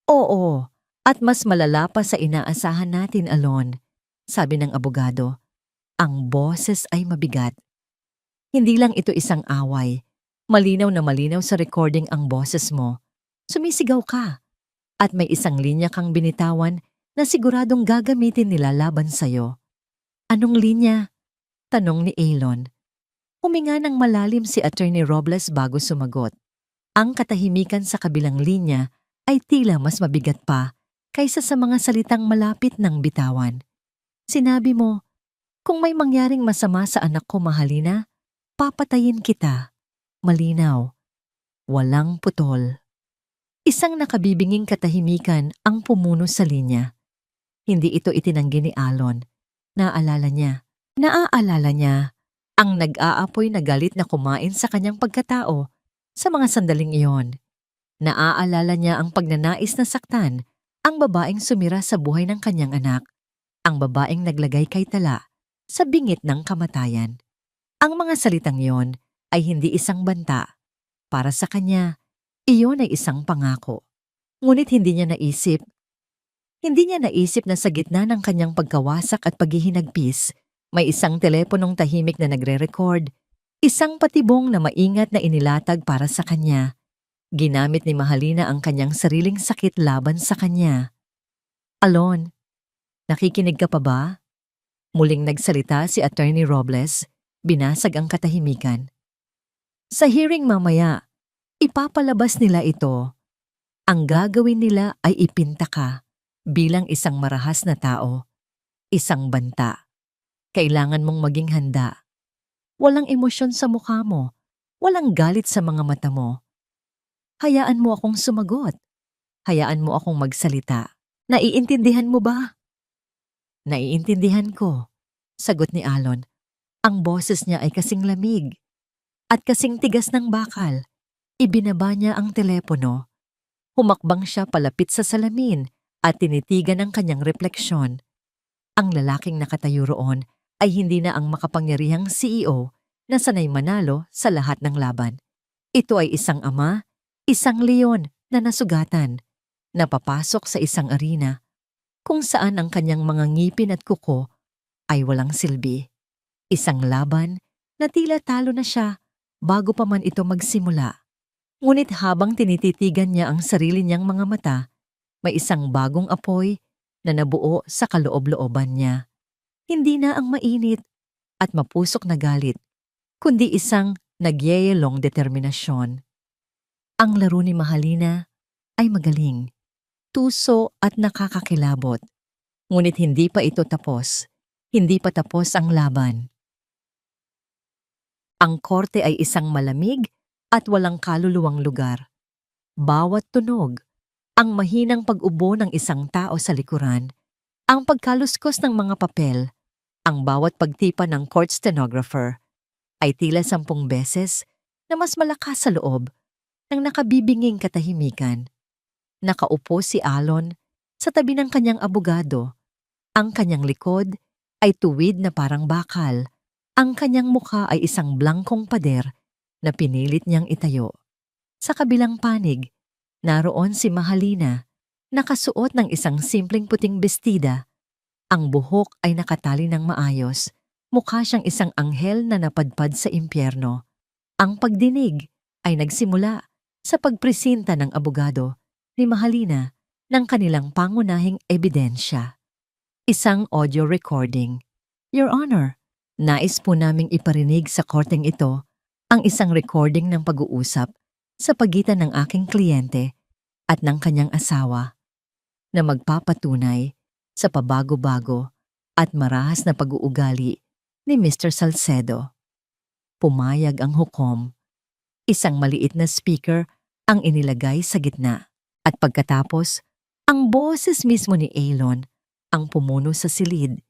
Oo, at mas malala pa sa inaasahan natin, Alon. Sabi ng abogado. Ang boses ay mabigat. Hindi lang ito isang away. Malinaw na malinaw sa recording ang boses mo. Sumisigaw ka. At may isang linya kang binitawan na siguradong gagamitin nila laban sa'yo. Anong linya? Tanong ni Alon. Huminga ng malalim si Attorney Robles bago sumagot. Ang katahimikan sa kabilang linya ay tila mas mabigat pa kaysa sa mga salitang malapit ng bitawan. Sinabi mo, kung may mangyaring masama sa anak ko, Mahalina, papatayin kita. Malinaw. Walang putol. Isang nakabibinging katahimikan ang pumuno sa linya. Hindi ito itinanggi ni Alon. Naaalala niya ang nag-aapoy na galit na kumain sa kanyang pagkatao sa mga sandaling iyon. Naaalala niya ang pagnanais na saktan ang babaeng sumira sa buhay ng kanyang anak, ang babaeng naglagay kay tala sa bingit ng kamatayan. Ang mga salitang iyon ay hindi isang banta. Para sa kanya, iyon ay isang pangako. Ngunit hindi niya naisip na sa gitna ng kanyang pagkawasak at paghihinagpis, may isang teleponong tahimik na nagre-record, isang patibong na maingat na inilatag para sa kanya. Ginamit ni Mahalina ang kanyang sariling sakit laban sa kanya. Alon, nakikinig ka pa ba? Muling nagsalita si Attorney Robles, binasag ang katahimikan. Sa hearing mamaya, ipapalabas nila ito. Ang gagawin nila ay ipinta ka bilang isang marahas na tao, isang banta. Kailangan mong maging handa. Walang emosyon sa mukha mo, walang galit sa mga mata mo. Hayaan mo akong sumagot. Hayaan mo akong magsalita. Naiintindihan mo ba? Naiintindihan ko, sagot ni Alon. Ang boses niya ay kasing lamig at kasing tigas ng bakal. Ibinaba niya ang telepono. Humakbang siya palapit sa salamin at tinitigan ang kanyang refleksyon. Ang lalaking nakatayo roon ay hindi na ang makapangyarihang CEO na sanay manalo sa lahat ng laban. Ito ay isang ama, isang leon na nasugatan, na papasok sa isang arena kung saan ang kanyang mga ngipin at kuko ay walang silbi. Isang laban na tila talo na siya bago pa man ito magsimula. Ngunit habang tinititigan niya ang sarili niyang mga mata, may isang bagong apoy na nabuo sa kaloob-looban niya. Hindi na ang mainit at mapusok na galit, kundi isang nagyeyelong determinasyon. Ang laro ni Mahalina ay magaling, tuso at nakakakilabot. Ngunit hindi pa ito tapos. Hindi pa tapos ang laban. Ang korte ay isang malamig at walang kaluluwang lugar. Bawat tunog, ang mahinang pag-ubo ng isang tao sa likuran, ang pagkaluskos ng mga papel, ang bawat pagtipa ng court stenographer, ay tila 10 beses na mas malakas sa loob ng nakabibinging katahimikan. Nakaupo si Alon sa tabi ng kanyang abogado. Ang kanyang likod ay tuwid na parang bakal. Ang kanyang mukha ay isang blangkong pader na pinilit niyang itayo. Sa kabilang panig, naroon si Mahalina, nakasuot ng isang simpleng puting bestida. Ang buhok ay nakatali ng maayos. Mukha siyang isang anghel na napadpad sa impyerno. Ang pagdinig ay nagsimula sa pagpresinta ng abogado ni Mahalina ng kanilang pangunahing ebidensya. Isang audio recording. Your Honor, nais po naming iparinig sa korteng ito ang isang recording ng pag-uusap sa pagitan ng aking kliyente at ng kanyang asawa na magpapatunay sa pabago-bago at marahas na pag-uugali ni Mr. Salcedo. Pumayag ang hukom. Isang maliit na speaker ang inilagay sa gitna. At pagkatapos, ang boses mismo ni Elon ang pumuno sa silid,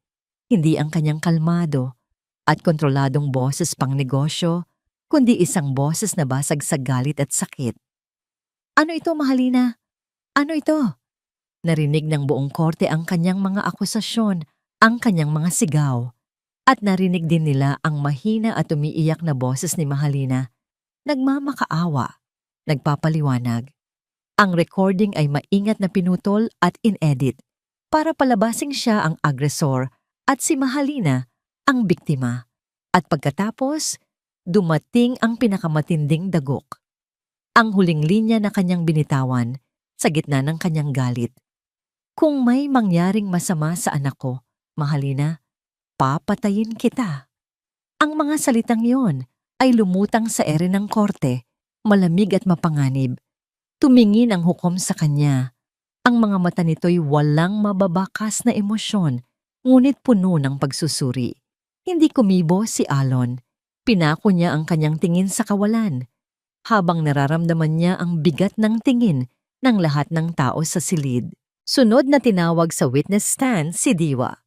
hindi ang kanyang kalmado at kontroladong boses pang negosyo, kundi isang boses na basag sa galit at sakit. Ano ito, Mahalina? Ano ito? Narinig ng buong korte ang kanyang mga akusasyon, ang kanyang mga sigaw. At narinig din nila ang mahina at umiiyak na boses ni Mahalina. Nagmamakaawa, nagpapaliwanag. Ang recording ay maingat na pinutol at inedit para palabasing siya ang agresor at si Mahalina ang biktima. At pagkatapos, dumating ang pinakamatinding dagok. Ang huling linya na kanyang binitawan sa gitna ng kanyang galit. Kung may mangyaring masama sa anak ko, Mahalina, papatayin kita. Ang mga salitang yon ay lumutang sa ere ng korte, malamig at mapanganib. Tumingin ang hukom sa kanya. Ang mga mata nito'y walang mababakas na emosyon, ngunit puno ng pagsusuri. Hindi kumibo si Alon. Pinako niya ang kanyang tingin sa kawalan, habang nararamdaman niya ang bigat ng tingin ng lahat ng tao sa silid. Sunod na tinawag sa witness stand si Diwa.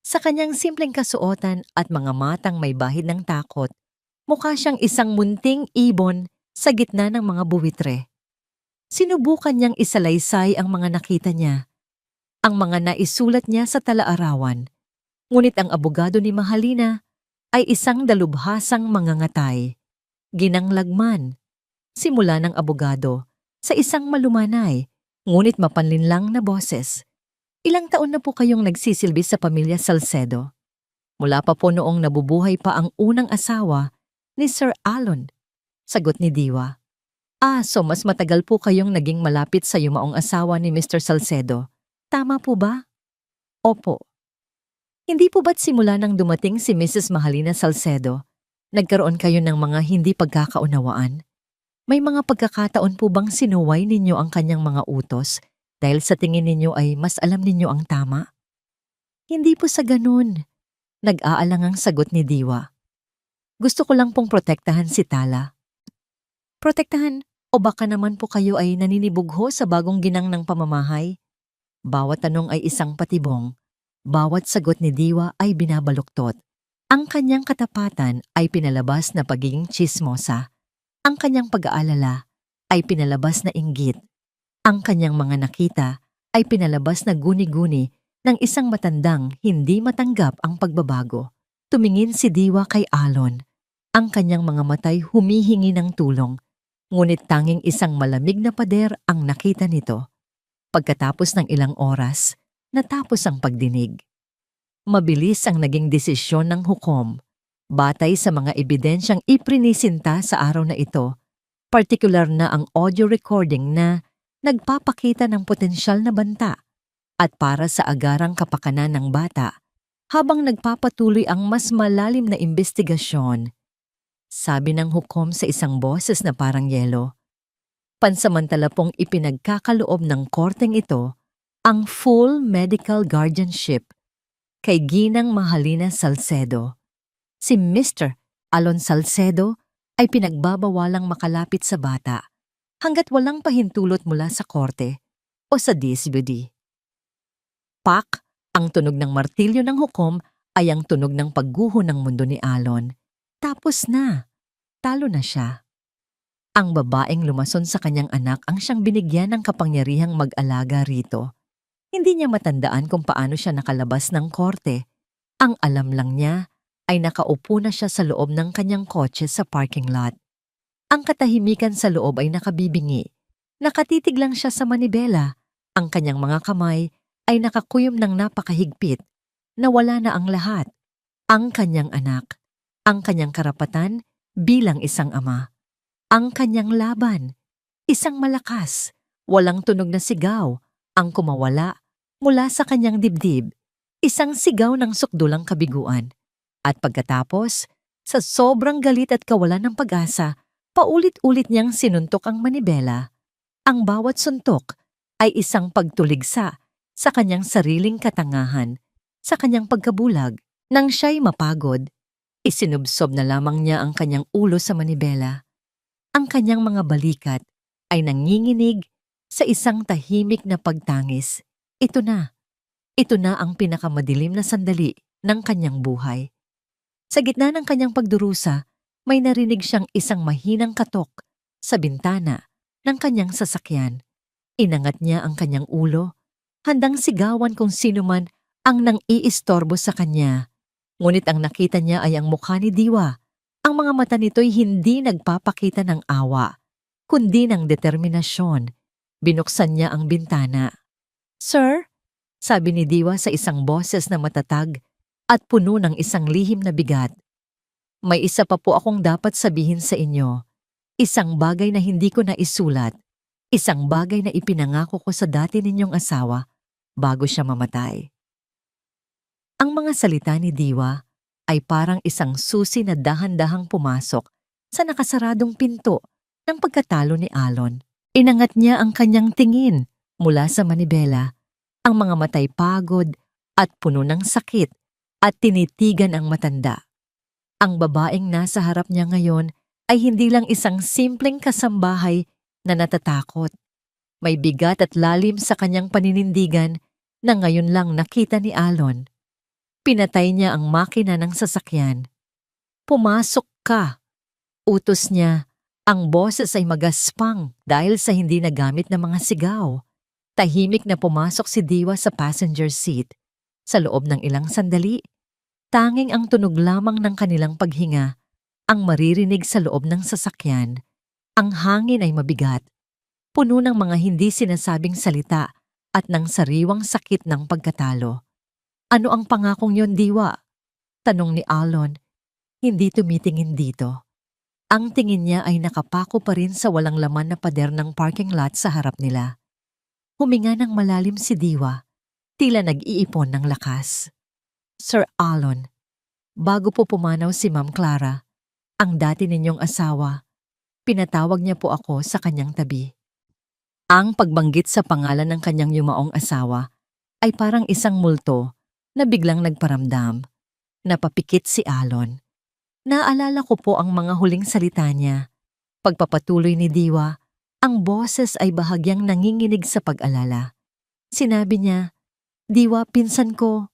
Sa kanyang simpleng kasuotan at mga matang may bahid ng takot, mukha siyang isang munting ibon sa gitna ng mga buwitre. Sinubukan niyang isalaysay ang mga nakita niya, ang mga naisulat niya sa tala-arawan. Ngunit ang abogado ni Mahalina ay isang dalubhasang mangangatay. Ginanglagman. Simula ng abogado sa isang malumanay, ngunit mapanlinlang na boses. Ilang taon na po kayong nagsisilbi sa pamilya Salcedo? Mula pa po noong nabubuhay pa ang unang asawa ni Sir Alon. Sagot ni Diwa. So mas matagal po kayong naging malapit sa yumaong asawa ni Mr. Salcedo. Tama po ba? Opo. Hindi po ba't simula nang dumating si Mrs. Mahalina Salcedo, nagkaroon kayo ng mga hindi pagkakaunawaan? May mga pagkakataon po bang sinuway ninyo ang kanyang mga utos dahil sa tingin ninyo ay mas alam ninyo ang tama? Hindi po sa ganun. Nag-aalangang sagot ni Diwa. Gusto ko lang pong protektahan si Tala. Protektahan o baka naman po kayo ay naninibugho sa bagong ginang ng pamamahay? Bawat tanong ay isang patibong. Bawat sagot ni Diwa ay binabaluktot. Ang kanyang katapatan ay pinalabas na pagiging tsismosa. Ang kanyang pag-aalala ay pinalabas na inggit. Ang kanyang mga nakita ay pinalabas na guni-guni ng isang matandang hindi matanggap ang pagbabago. Tumingin si Diwa kay Alon. Ang kanyang mga matay humihingi ng tulong, ngunit tanging isang malamig na pader ang nakita nito. Pagkatapos ng ilang oras, natapos ang pagdinig. Mabilis ang naging desisyon ng hukom. Batay sa mga ebidensyang iprinisinta sa araw na ito, partikular na ang audio recording na nagpapakita ng potensyal na banta at para sa agarang kapakanan ng bata habang nagpapatuloy ang mas malalim na investigasyon. Sabi ng hukom sa isang boses na parang yelo, pansamantala pong ipinagkakaloob ng korteng ito ang full medical guardianship kay Ginang Mahalina Salcedo. Si Mr. Alon Salcedo ay pinagbabawalang makalapit sa bata hanggat walang pahintulot mula sa korte o sa DSWD. Pak, ang tunog ng martilyo ng hukom ay ang tunog ng pagguho ng mundo ni Alon. Tapos na. Talo na siya. Ang babaeng lumason sa kanyang anak ang siyang binigyan ng kapangyarihang mag-alaga rito. Hindi niya matandaan kung paano siya nakalabas ng korte. Ang alam lang niya ay nakaupo na siya sa loob ng kanyang kotse sa parking lot. Ang katahimikan sa loob ay nakabibingi. Nakatitig lang siya sa manibela. Ang kanyang mga kamay ay nakakuyom ng napakahigpit. Nawala na ang lahat. Ang kanyang anak. Ang kanyang karapatan bilang isang ama. Ang kanyang laban. Isang malakas, walang tunog na sigaw, ang kumawala mula sa kanyang dibdib. Isang sigaw ng sukdulang kabiguan. At pagkatapos, sa sobrang galit at kawalan ng pag-asa, paulit-ulit niyang sinuntok ang manibela. Ang bawat suntok ay isang pagtuligsa sa kanyang sariling katangahan, sa kanyang pagkabulag. Nang siya'y mapagod, isinubsob na lamang niya ang kanyang ulo sa manibela. Ang kanyang mga balikat ay nanginginig sa isang tahimik na pagtangis. Ito na. Ito na ang pinakamadilim na sandali ng kanyang buhay. Sa gitna ng kanyang pagdurusa, may narinig siyang isang mahinang katok sa bintana ng kanyang sasakyan. Inangat niya ang kanyang ulo, handang sigawan kung sino man ang nang-iistorbo sa kanya. Ngunit ang nakita niya ay ang mukha ni Diwa. Ang mga mata nito'y hindi nagpapakita ng awa, kundi ng determinasyon. Binuksan niya ang bintana. "Sir?" sabi ni Diwa sa isang boses na matatag at puno ng isang lihim na bigat. "May isa pa po akong dapat sabihin sa inyo. Isang bagay na hindi ko naisulat. Isang bagay na ipinangako ko sa dati ninyong asawa bago siya mamatay." Ang mga salita ni Diwa ay parang isang susi na dahan-dahang pumasok sa nakasaradong pinto ng pagkatalo ni Alon. Inangat niya ang kanyang tingin mula sa manibela. Ang mga matay pagod at puno ng sakit at tinitigan ang matanda. Ang babaeng nasa harap niya ngayon ay hindi lang isang simpleng kasambahay na natatakot. May bigat at lalim sa kanyang paninindigan na ngayon lang nakita ni Alon. Pinatay niya ang makina ng sasakyan. "Pumasok ka!" Utos niya. Ang boses ay magaspang dahil sa hindi nagamit na mga sigaw. Tahimik na pumasok si Diwa sa passenger seat. Sa loob ng ilang sandali, tanging ang tunog lamang ng kanilang paghinga ang maririnig sa loob ng sasakyan. Ang hangin ay mabigat, puno ng mga hindi sinasabing salita at ng sariwang sakit ng pagkatalo. "Ano ang pangakong yon, Diwa?" tanong ni Alon. Hindi tumitingin dito. Ang tingin niya ay nakapako pa rin sa walang laman na pader ng parking lot sa harap nila. Huminga ng malalim si Diwa, tila nag-iipon ng lakas. "Sir Alon, bago po pumanaw si Ma'am Clara, ang dati ninyong asawa, pinatawag niya po ako sa kanyang tabi." Ang pagbanggit sa pangalan ng kanyang yumaong asawa ay parang isang multo na biglang nagparamdam. Napapikit si Alon. Naalala ko po ang mga huling salita niya. Pagpapatuloy ni Diwa, ang boses ay bahagyang nanginginig sa pag-alala. Sinabi niya, "Diwa, pinsan ko,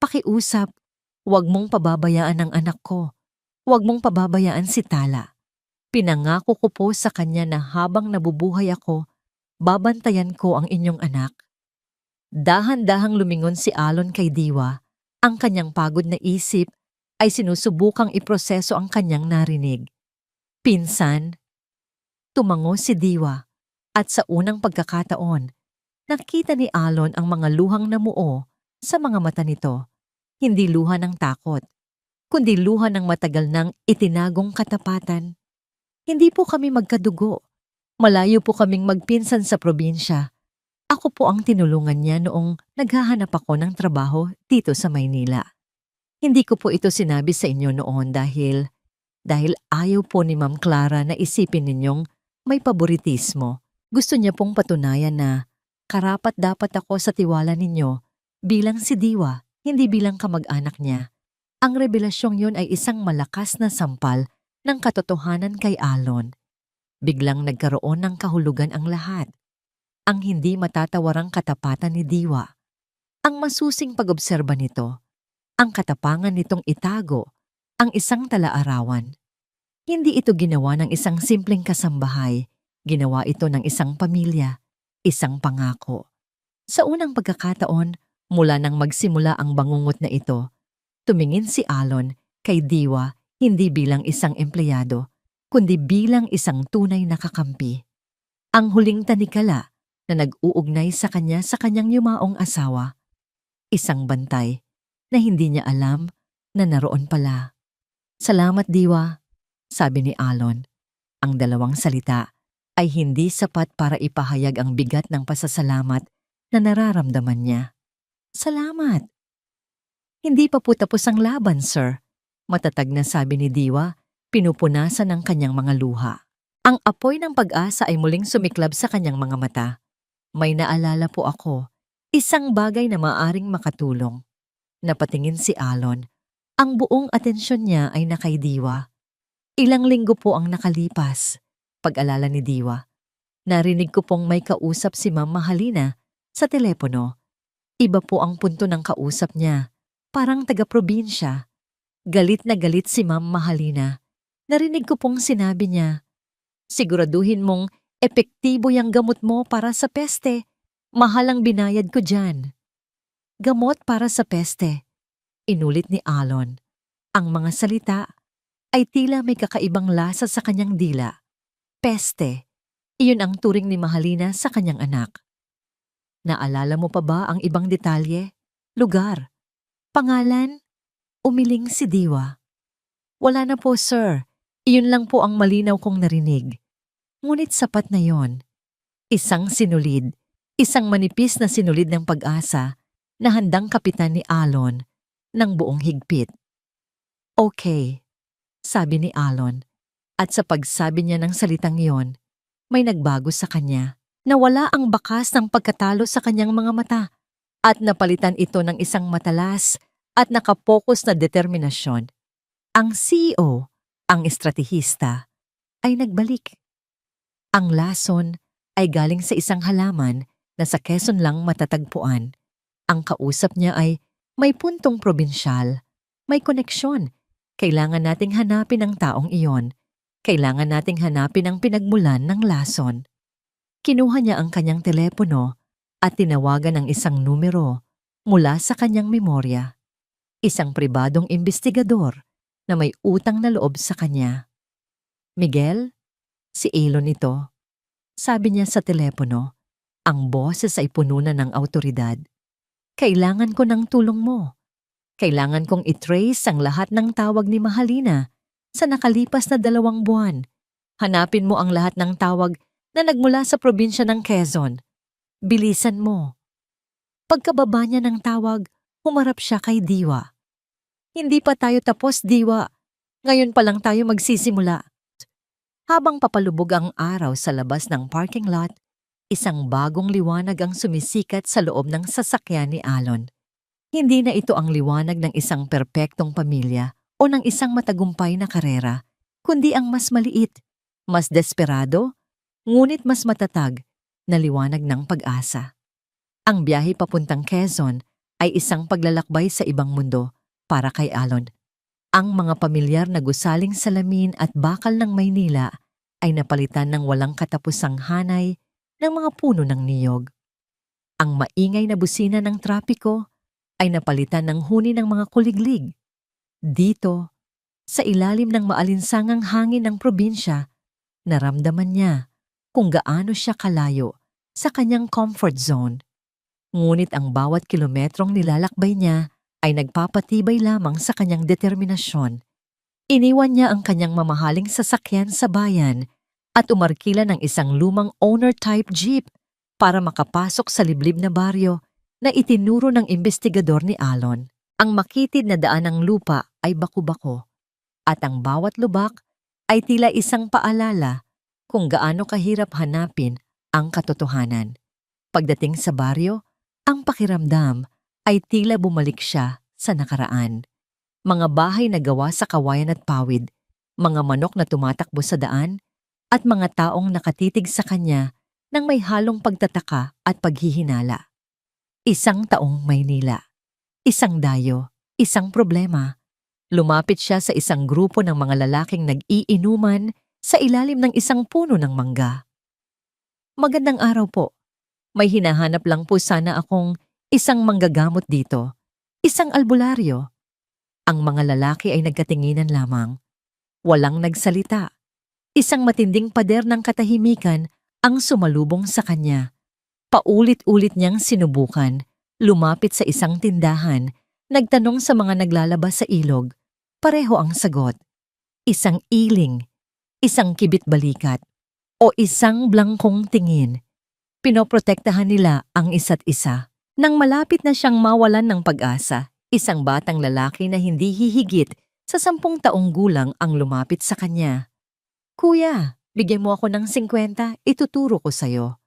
pakiusap, huwag mong pababayaan ang anak ko. Huwag mong pababayaan si Tala. Pinangako ko po sa kanya na habang nabubuhay ako, babantayan ko ang inyong anak." Dahan-dahang lumingon si Alon kay Diwa. Ang kanyang pagod na isip ay sinusubukang iproseso ang kanyang narinig. "Pinsan?" Tumango si Diwa at sa unang pagkakataon, nakita ni Alon ang mga luhang namuo sa mga mata nito. Hindi luha ng takot, kundi luha ng matagal nang itinagong katapatan. "Hindi po kami magkadugo. Malayo po kaming magpinsan sa probinsya. Ako po ang tinulungan niya noong naghahanap ako ng trabaho dito sa Maynila. Hindi ko po ito sinabi sa inyo noon dahil ayaw po ni Ma'am Clara na isipin ninyong may paboritismo. Gusto niya pong patunayan na karapat-dapat ako sa tiwala ninyo bilang si Diwa, hindi bilang kamag-anak niya." Ang revelasyong yun ay isang malakas na sampal ng katotohanan kay Alon. Biglang nagkaroon ng kahulugan ang lahat. Ang hindi matatawarang katapatan ni Diwa. Ang masusing pag-obserba nito. Ang katapangan nitong itago ang isang talaarawan. Hindi ito ginawa ng isang simpleng kasambahay. Ginawa ito ng isang pamilya, isang pangako. Sa unang pagkakataon, mula nang magsimula ang bangungot na ito, tumingin si Alon kay Diwa hindi bilang isang empleyado, kundi bilang isang tunay na kakampi. Ang huling tanikala na nag-uugnay sa kanyang yumaong asawa. Isang bantay na hindi niya alam na naroon pala. "Salamat, Diwa," sabi ni Alon. Ang dalawang salita ay hindi sapat para ipahayag ang bigat ng pasasalamat na nararamdaman niya. "Salamat." "Hindi pa po tapos ang laban, sir," matatag na sabi ni Diwa, pinupunasan ng kanyang mga luha. Ang apoy ng pag-asa ay muling sumiklab sa kanyang mga mata. "May naalala po ako, isang bagay na maaring makatulong." Napatingin si Alon. Ang buong atensyon niya ay nakay Diwa. "Ilang linggo po ang nakalipas. pag-alala ni Diwa. Narinig ko pong may kausap si Ma'am Mahalina sa telepono. Iba po ang punto ng kausap niya. Parang taga-probinsya. Galit na galit si Ma'am Mahalina. Narinig ko pong sinabi niya, "Siguraduhin mong epektibo yung gamot mo para sa peste. Mahal ang binayad ko dyan." Gamot para sa peste. Inulit ni Alon. Ang mga salita ay tila may kakaibang lasa sa kanyang dila. Peste. Iyon ang turing ni Mahalina sa kanyang anak. Naalala mo pa ba ang ibang detalye? Lugar? Pangalan? Umiling si Diwa. Wala na po, sir. Iyon lang po ang malinaw kong narinig. Ngunit sapat na yon. Isang sinulid, isang manipis na sinulid ng pag-asa na handang kapitan ni Alon ng buong higpit. Okay, sabi ni Alon. At sa pagsabi niya ng salitang iyon, may nagbago sa kanya. Nawala ang bakas ng pagkatalo sa kanyang mga mata at napalitan ito ng isang matalas at nakapokus na determinasyon. Ang CEO, ang estratehista, ay nagbalik. Ang lason ay galing sa isang halaman na sa Quezon lang matatagpuan. Ang kausap niya ay may puntong probinsyal, may koneksyon. Kailangan nating hanapin ang taong iyon. Kailangan nating hanapin ang pinagmulan ng lason. Kinuha niya ang kanyang telepono at tinawagan ang isang numero mula sa kanyang memorya. Isang pribadong investigador na may utang na loob sa kanya. "Miguel, si Elon ito." Sabi niya sa telepono. Ang boses ay puno na ng awtoridad. "Kailangan ko ng tulong mo. Kailangan kong i-trace ang lahat ng tawag ni Mahalina sa nakalipas na 2 buwan. Hanapin mo ang lahat ng tawag na nagmula sa probinsya ng Quezon. Bilisan mo." Pagkababa niya ng tawag, humarap siya kay Diwa. "Hindi pa tayo tapos, Diwa. Ngayon pa lang tayo magsisimula." Habang papalubog ang araw sa labas ng parking lot, isang bagong liwanag ang sumisikat sa loob ng sasakyan ni Alon. Hindi na ito ang liwanag ng isang perpektong pamilya o ng isang matagumpay na karera, kundi ang mas maliit, mas desperado, ngunit mas matatag na liwanag ng pag-asa. Ang biyahe papuntang Quezon ay isang paglalakbay sa ibang mundo para kay Alon. Ang mga pamilyar na gusaling salamin at bakal ng Maynila ay napalitan ng walang katapusang hanay ng mga puno ng niyog. Ang maingay na busina ng trapiko ay napalitan ng huni ng mga kuliglig. Dito, sa ilalim ng maalinsangang hangin ng probinsya, naramdaman niya kung gaano siya kalayo sa kanyang comfort zone. Ngunit ang bawat kilometrong nilalakbay niya ay nagpapatibay lamang sa kanyang determinasyon. Iniwan niya ang kanyang mamahaling sasakyan sa bayan at umarkila ng isang lumang owner-type jeep para makapasok sa liblib na baryo na itinuro ng investigador ni Alon. Ang makitid na daan ng lupa ay baku-bako at ang bawat lubak ay tila isang paalala kung gaano kahirap hanapin ang katotohanan. Pagdating sa baryo, ang pakiramdam ay tila bumalik siya sa nakaraan. Mga bahay na gawa sa kawayan at pawid, mga manok na tumatakbo sa daan, at mga taong nakatitig sa kanya nang may halong pagtataka at paghihinala. Isang taong Maynila, isang dayo, isang problema. Lumapit siya sa isang grupo ng mga lalaking nag-iinuman sa ilalim ng isang puno ng mangga. "Magandang araw po. May hinahanap lang po sana akong isang manggagamot dito. Isang albularyo." Ang mga lalaki ay nagkatinginan lamang. Walang nagsalita. Isang matinding pader ng katahimikan ang sumalubong sa kanya. Paulit-ulit niyang sinubukan, lumapit sa isang tindahan, nagtanong sa mga naglalabas sa ilog. Pareho ang sagot. Isang iling, isang kibit-balikat, o isang blangkong tingin. Pinoprotektahan nila ang isa't isa. Nang malapit na siyang mawalan ng pag-asa, isang batang lalaki na hindi hihigit sa 10 taong gulang ang lumapit sa kanya. "Kuya, bigyan mo ako ng 50, ituturo ko sa'yo."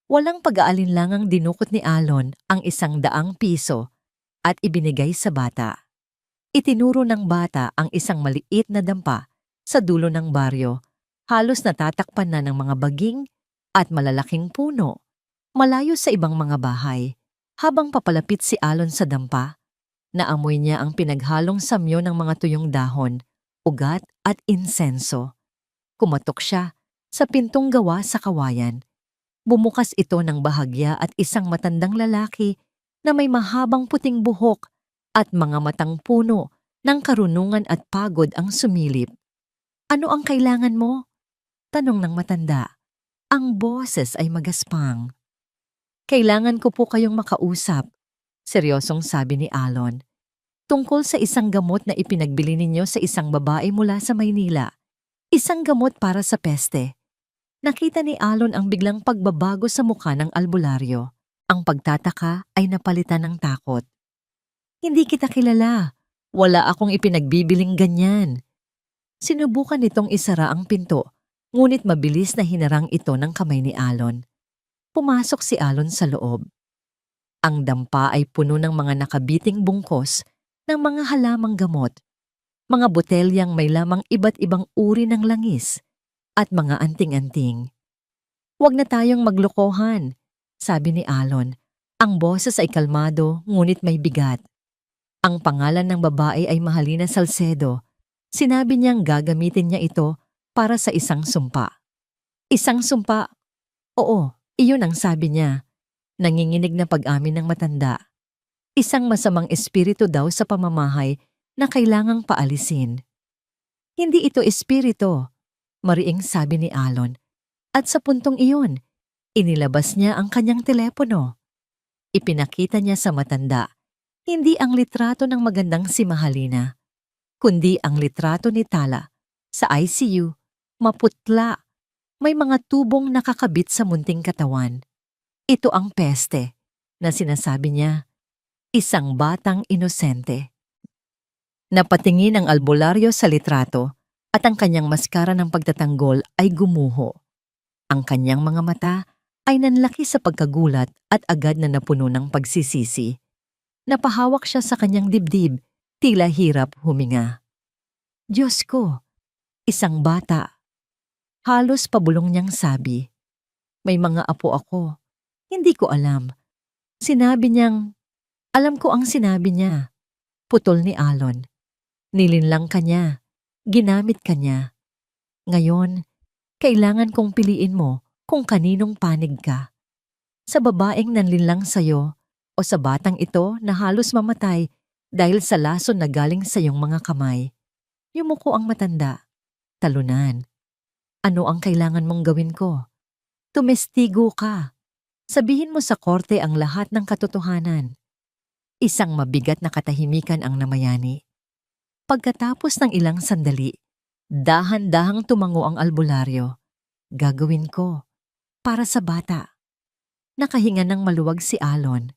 Walang pag-aalinlangang dinukot ni Alon ang 100 piso at ibinigay sa bata. Itinuro ng bata ang isang maliit na dampa sa dulo ng baryo Halos natatakpan na ng mga baging at malalaking puno, malayo sa ibang mga bahay. Habang papalapit si Alon sa dampa, naamoy niya ang pinaghalong samyo ng mga tuyong dahon, ugat at insenso. Kumatok siya sa pintong gawa sa kawayan. Bumukas ito ng bahagya at isang matandang lalaki na may mahabang puting buhok at mga matang puno ng karunungan at pagod ang sumilip. "Ano ang kailangan mo?" tanong ng matanda. Ang boses ay magaspang. "Kailangan ko po kayong makausap," seryosong sabi ni Alon. "Tungkol sa isang gamot na ipinagbili ninyo sa isang babae mula sa Maynila. Isang gamot para sa peste." Nakita ni Alon ang biglang pagbabago sa mukha ng albularyo. Ang pagtataka ay napalitan ng takot. "Hindi kita kilala. Wala akong ipinagbibiling ganyan." Sinubukan nitong isara ang pinto, ngunit mabilis na hinarang ito ng kamay ni Alon. Pumasok si Alon sa loob. Ang dampa ay puno ng mga nakabiting bungkos ng mga halamang gamot, mga botelyang may lamang iba't ibang uri ng langis, at mga anting-anting. "Huwag na tayong maglokohan," sabi ni Alon. Ang boses ay kalmado ngunit may bigat. Ang pangalan ng babae ay Mahalina Salcedo. Sinabi niyang gagamitin niya ito para sa isang sumpa. "Isang sumpa?" "Oo, iyon ang sabi niya." Nanginginig na pag-amin ng matanda. "Isang masamang espiritu daw sa pamamahay na kailangang paalisin." "Hindi ito espiritu," mariing sabi ni Alon. At sa puntong iyon, inilabas niya ang kanyang telepono. Ipinakita niya sa matanda, hindi ang litrato ng magandang si Mahalina, kundi ang litrato ni Tala sa ICU, maputla, may mga tubong nakakabit sa munting katawan. Ito ang peste na sinasabi niya, isang batang inosente. Napatingin ang albularyo sa litrato at ang kanyang maskara ng pagtatanggol ay gumuho. Ang kanyang mga mata ay nanlaki sa pagkagulat at agad na napuno ng pagsisisi. Napahawak siya sa kanyang dibdib, tila hirap huminga. "Diyos ko, isang bata." Halos pabulong niyang sabi. "May mga apo ako. Hindi ko alam." Sinabi niyang, "Alam ko ang sinabi niya." Putol ni Alon. "Nilinlang ka niya. Ginamit ka niya. Ngayon, kailangan kong piliin mo kung kaninong panig ka. Sa babaeng nanlinlang sa'yo o sa batang ito na halos mamatay dahil sa lason na galing sa iyong mga kamay." Yumuko ang matanda. Talunan. "Ano ang kailangan mong gawin ko?" "Tumestigo ka. Sabihin mo sa korte ang lahat ng katotohanan." Isang mabigat na katahimikan ang namayani. Pagkatapos ng ilang sandali, dahan-dahang tumango ang albularyo. "Gagawin ko. Para sa bata." Nakahinga ng maluwag si Alon.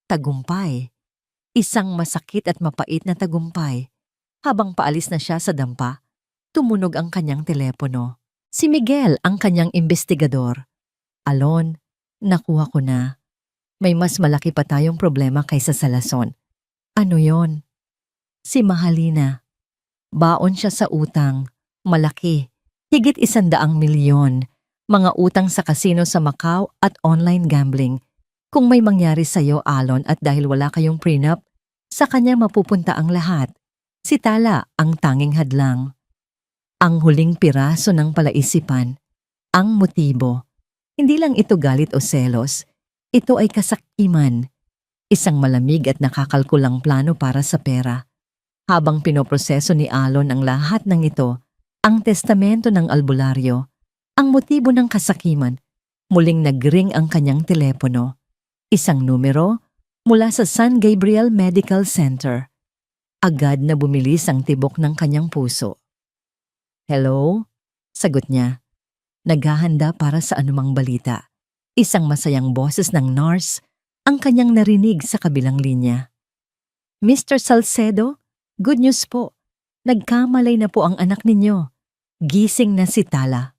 Tagumpay. Isang masakit at mapait na tagumpay. Habang paalis na siya sa dampa, tumunog ang kanyang telepono. Si Miguel ang kanyang investigador. "Alon, nakuha ko na. May mas malaki pa tayong problema kaysa sa lason." "Ano yon?" "Si Mahalina. Baon siya sa utang. Malaki. Higit 100 milyon. Mga utang sa kasino sa Macau at online gambling. Kung may mangyari sa'yo, Alon, at dahil wala kayong prenup, sa kanya mapupunta ang lahat. Si Tala ang tanging hadlang." Ang huling piraso ng palaisipan. Ang motibo. Hindi lang ito galit o selos. Ito ay kasakiman. Isang malamig at nakakalkulang plano para sa pera. Habang pinoproseso ni Alon ang lahat ng ito, ang testamento ng albularyo, ang motibo ng kasakiman, muling nagring ang kanyang telepono. Isang numero mula sa San Gabriel Medical Center. Agad na bumilis ang tibok ng kanyang puso. "Hello?" Sagot niya. Naghahanda para sa anumang balita. Isang masayang boses ng nurse ang kanyang narinig sa kabilang linya. "Mr. Salcedo, good news po. Nagkamalay na po ang anak ninyo. Gising na si Tala."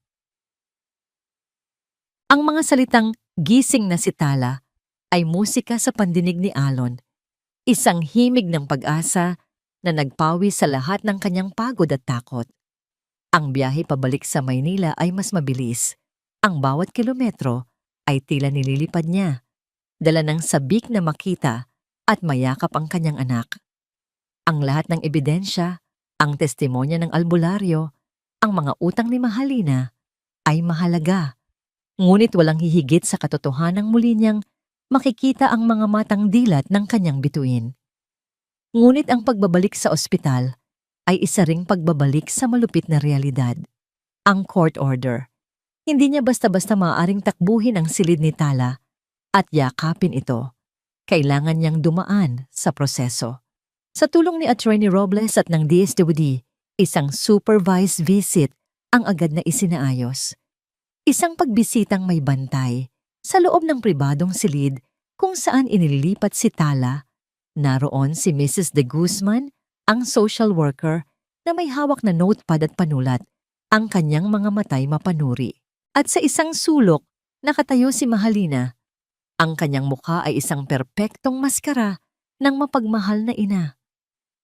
Ang mga salitang "gising na si Tala" ay musika sa pandinig ni Alon. Isang himig ng pag-asa na nagpawi sa lahat ng kanyang pagod at takot. Ang biyahe pabalik sa Maynila ay mas mabilis. Ang bawat kilometro ay tila nililipad niya, dala ng sabik na makita at mayakap ang kanyang anak. Ang lahat ng ebidensya, ang testimonya ng albularyo, ang mga utang ni Mahalina ay mahalaga. Ngunit walang hihigit sa katotohanang muli niyang makikita ang mga matang dilat ng kanyang bituin. Ngunit ang pagbabalik sa ospital ay isa ring pagbabalik sa malupit na realidad. Ang court order. Hindi niya basta-basta maaaring takbuhin ang silid ni Tala at yakapin ito. Kailangan niyang dumaan sa proseso. Sa tulong ni Attorney Robles at ng DSWD, isang supervised visit ang agad na isinaayos. Isang pagbisitang may bantay sa loob ng pribadong silid kung saan inililipat si Tala. Naroon si Mrs. De Guzman, ang social worker na may hawak na notepad at panulat, ang kanyang mga matay mapanuri. At sa isang sulok, nakatayo si Mahalina. Ang kanyang mukha ay isang perpektong maskara ng mapagmahal na ina.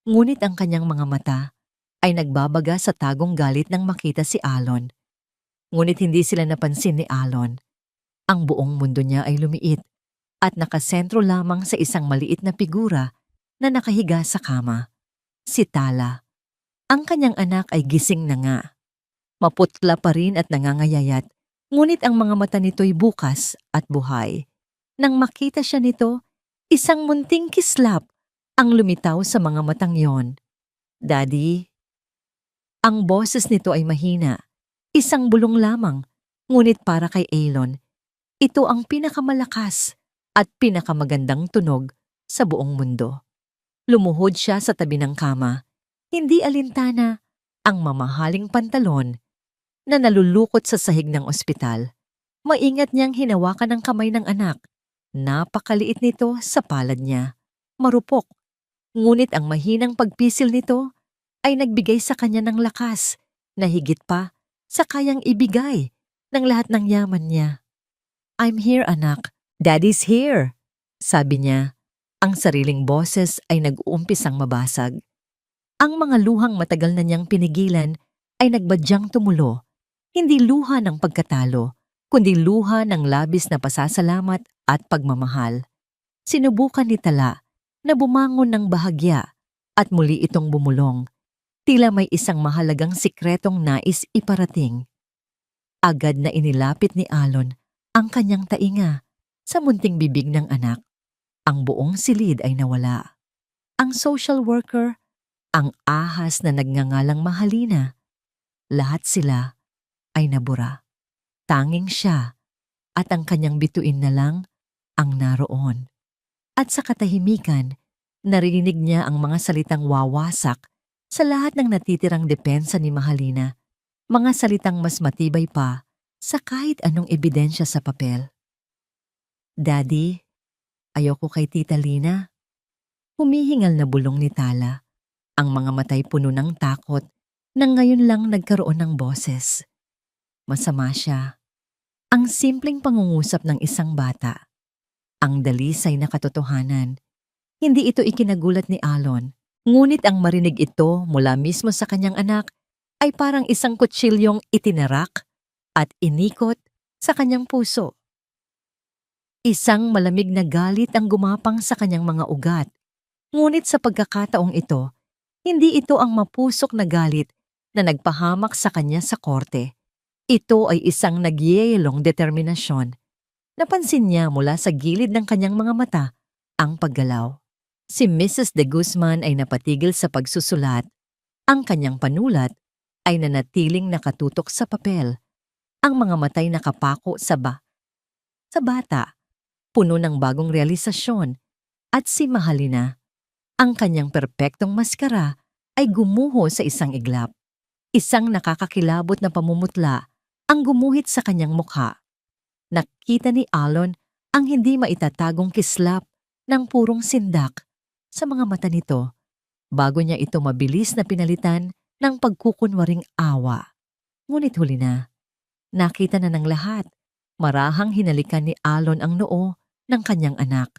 Ngunit ang kanyang mga mata ay nagbabaga sa tagong galit nang makita si Alon. Ngunit hindi sila napansin ni Alon. Ang buong mundo niya ay lumiit at nakasentro lamang sa isang maliit na figura na nakahiga sa kama. Si Tala. Ang kanyang anak ay gising na nga. Maputla pa rin at nangangayayat, ngunit ang mga mata nito'y bukas at buhay. Nang makita siya nito, isang munting kislap ang lumitaw sa mga matang yon. Daddy? Ang boses nito ay mahina. Isang bulong lamang, ngunit para kay Alon, ito ang pinakamalakas at pinakamagandang tunog sa buong mundo. Lumuhod siya sa tabi ng kama, hindi alintana ang mamahaling pantalon na nalulukot sa sahig ng ospital. Maingat niyang hinawakan ang kamay ng anak. Napakaliit nito sa palad niya. Marupok. Ngunit ang mahinang pagpisil nito ay nagbigay sa kanya ng lakas na higit pa sa kayang ibigay ng lahat ng yaman niya. I'm here, anak. Daddy's here, sabi niya. Ang sariling boses ay nag-uumpisang mabasag. Ang mga luhang matagal na niyang pinigilan ay nagbadyang tumulo. Hindi luha ng pagkatalo, kundi luha ng labis na pasasalamat at pagmamahal. Sinubukan ni Tala na bumangon ng bahagya at muli itong bumulong. Tila may isang mahalagang sikretong nais iparating. Agad na inilapit ni Alon ang kanyang tainga sa munting bibig ng anak. Ang buong silid ay nawala. Ang social worker, ang ahas na nagngangalang Mahalina, lahat sila ay nabura. Tanging siya at ang kanyang bituin na lang ang naroon. At sa katahimikan, narinig niya ang mga salitang wawasak sa lahat ng natitirang depensa ni Mahalina, mga salitang mas matibay pa sa kahit anong ebidensya sa papel. Daddy, ayoko kay Tita Lina. Humihingal na bulong ni Tala, ang mga matay puno ng takot nang ngayon lang nagkaroon ng boses. Masama siya. Ang simpleng pangungusap ng isang bata. Ang dalisay na katotohanan. Hindi ito ikinagulat ni Alon, ngunit ang marinig ito mula mismo sa kanyang anak ay parang isang kutsilyong itinarak at inikot sa kanyang puso. Isang malamig na galit ang gumapang sa kanyang mga ugat. Ngunit sa pagkakataong ito, hindi ito ang mapusok na galit na nagpahamak sa kanya sa korte. Ito ay isang nagyeyelong determinasyon. Napansin niya mula sa gilid ng kanyang mga mata ang paggalaw. Si Mrs. De Guzman ay napatigil sa pagsusulat. Ang kanyang panulat ay nanatiling nakatutok sa papel. Ang mga matay nakapako sa bata, puno ng bagong realisasyon. At si Mahalina, ang kanyang perpektong maskara ay gumuho sa isang iglap. Isang nakakakilabot na pamumutla ang gumuhit sa kanyang mukha. Nakita ni Alon ang hindi maitatagong kislap ng purong sindak sa mga mata nito bago niya ito mabilis na pinalitan ng pagkukunwaring awa. Ngunit huli na, nakita na ng lahat, marahang hinalikan ni Alon ang noo ng kanyang anak.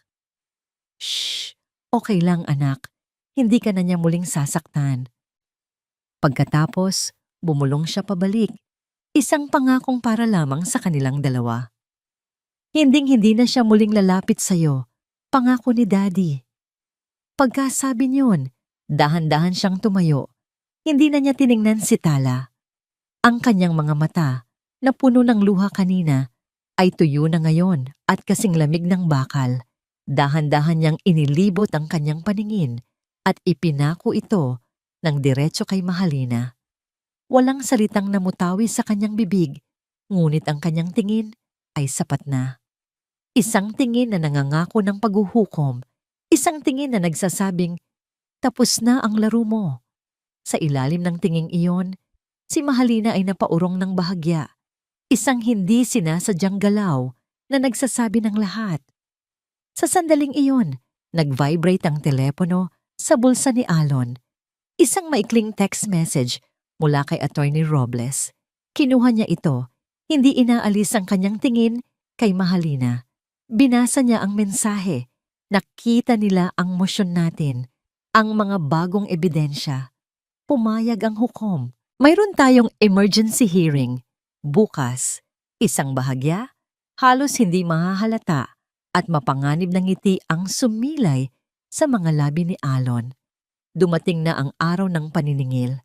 Shh! Okay lang anak, hindi ka na niya muling sasaktan. Pagkatapos, Bumulong siya pabalik, isang pangakong para lamang sa kanilang dalawa. Hinding-hindi na siya muling lalapit sa'yo, pangako ni Daddy. Pagkasabi niyon, dahan-dahan siyang tumayo. Hindi na niya tiningnan si Tala. Ang kanyang mga mata, na puno ng luha kanina, ay tuyo na ngayon at kasing lamig ng bakal. Dahan-dahan niyang inilibot ang kanyang paningin at ipinako ito ng diretso kay Mahalina. Walang salitang namutawi sa kanyang bibig, ngunit ang kanyang tingin ay sapat na. Isang tingin na nangangako ng paghuhukom, isang tingin na nagsasabing, tapos na ang laro mo. Sa ilalim ng tinging iyon, si Mahalina ay napaurong ng bahagya, isang hindi sinasadyang galaw na nagsasabi ng lahat. Sa sandaling iyon, nag-vibrate ang telepono sa bulsa ni Alon. Isang maikling text message mula kay Attorney Robles. Kinuha niya ito, hindi inaalis ang kanyang tingin kay Mahalina. Binasa niya ang mensahe. Nakita nila ang mosyon natin, ang mga bagong ebidensya. Pumayag ang hukom. Mayroon tayong emergency hearing. Bukas, isang bahagya, halos hindi mahahalata at mapanganib ng ngiti ang sumilay sa mga labi ni Alon. Dumating na ang araw ng paniningil.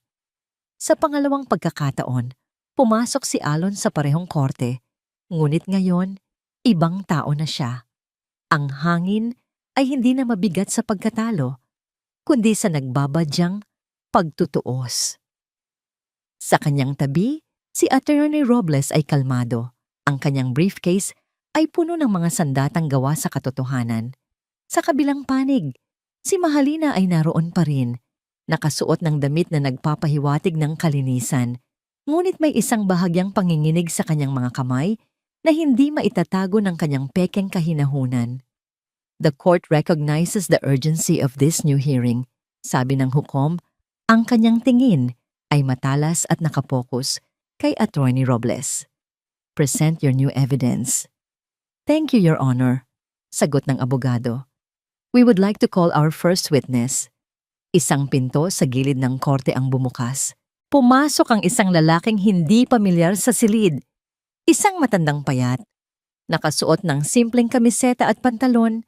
Sa pangalawang pagkakataon, pumasok si Alon sa parehong korte, ngunit ngayon, ibang tao na siya. Ang hangin ay hindi na mabigat sa pagkatalo, kundi sa nagbabadyang pagtutuos. Sa kanyang tabi, si Attorney Robles ay kalmado. Ang kanyang briefcase ay puno ng mga sandatang gawa sa katotohanan. Sa kabilang panig, si Mahalina ay naroon pa rin, nakasuot ng damit na nagpapahiwatig ng kalinisan, ngunit may isang bahagyang panginginig sa kanyang mga kamay na hindi maitatago ng kanyang pekeng kahinahunan. The court recognizes the urgency of this new hearing. Sabi ng hukom, ang kanyang tingin ay matalas at nakapokus kay Attorney Robles. Present your new evidence. Thank you, Your Honor, sagot ng abogado. We would like to call our first witness. Isang pinto sa gilid ng korte ang bumukas. Pumasok ang isang lalaking hindi pamilyar sa silid. Isang matandang payat. Nakasuot ng simpleng kamiseta at pantalon,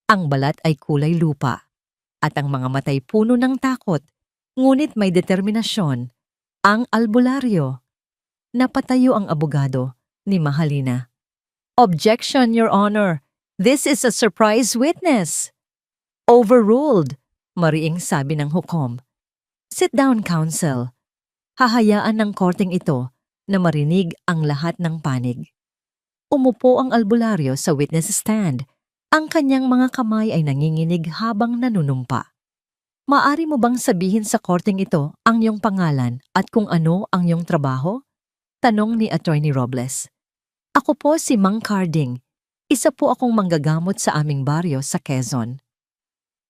ang balat ay kulay lupa. At ang mga matay puno ng takot, ngunit may determinasyon. Ang albularyo. Napatayo ang abogado ni Mahalina. Objection, Your Honor. This is a surprise witness. Overruled, mariing sabi ng hukom. Sit down, counsel. Hahayaan ng korteng ito na marinig ang lahat ng panig. Umupo ang albularyo sa witness stand. Ang kanyang mga kamay ay nanginginig habang nanunumpa. Maari mo bang sabihin sa korteng ito ang iyong pangalan at kung ano ang iyong trabaho? Tanong ni Attorney Robles. Ako po si Mang Carding. Isa po akong manggagamot sa aming baryo sa Quezon.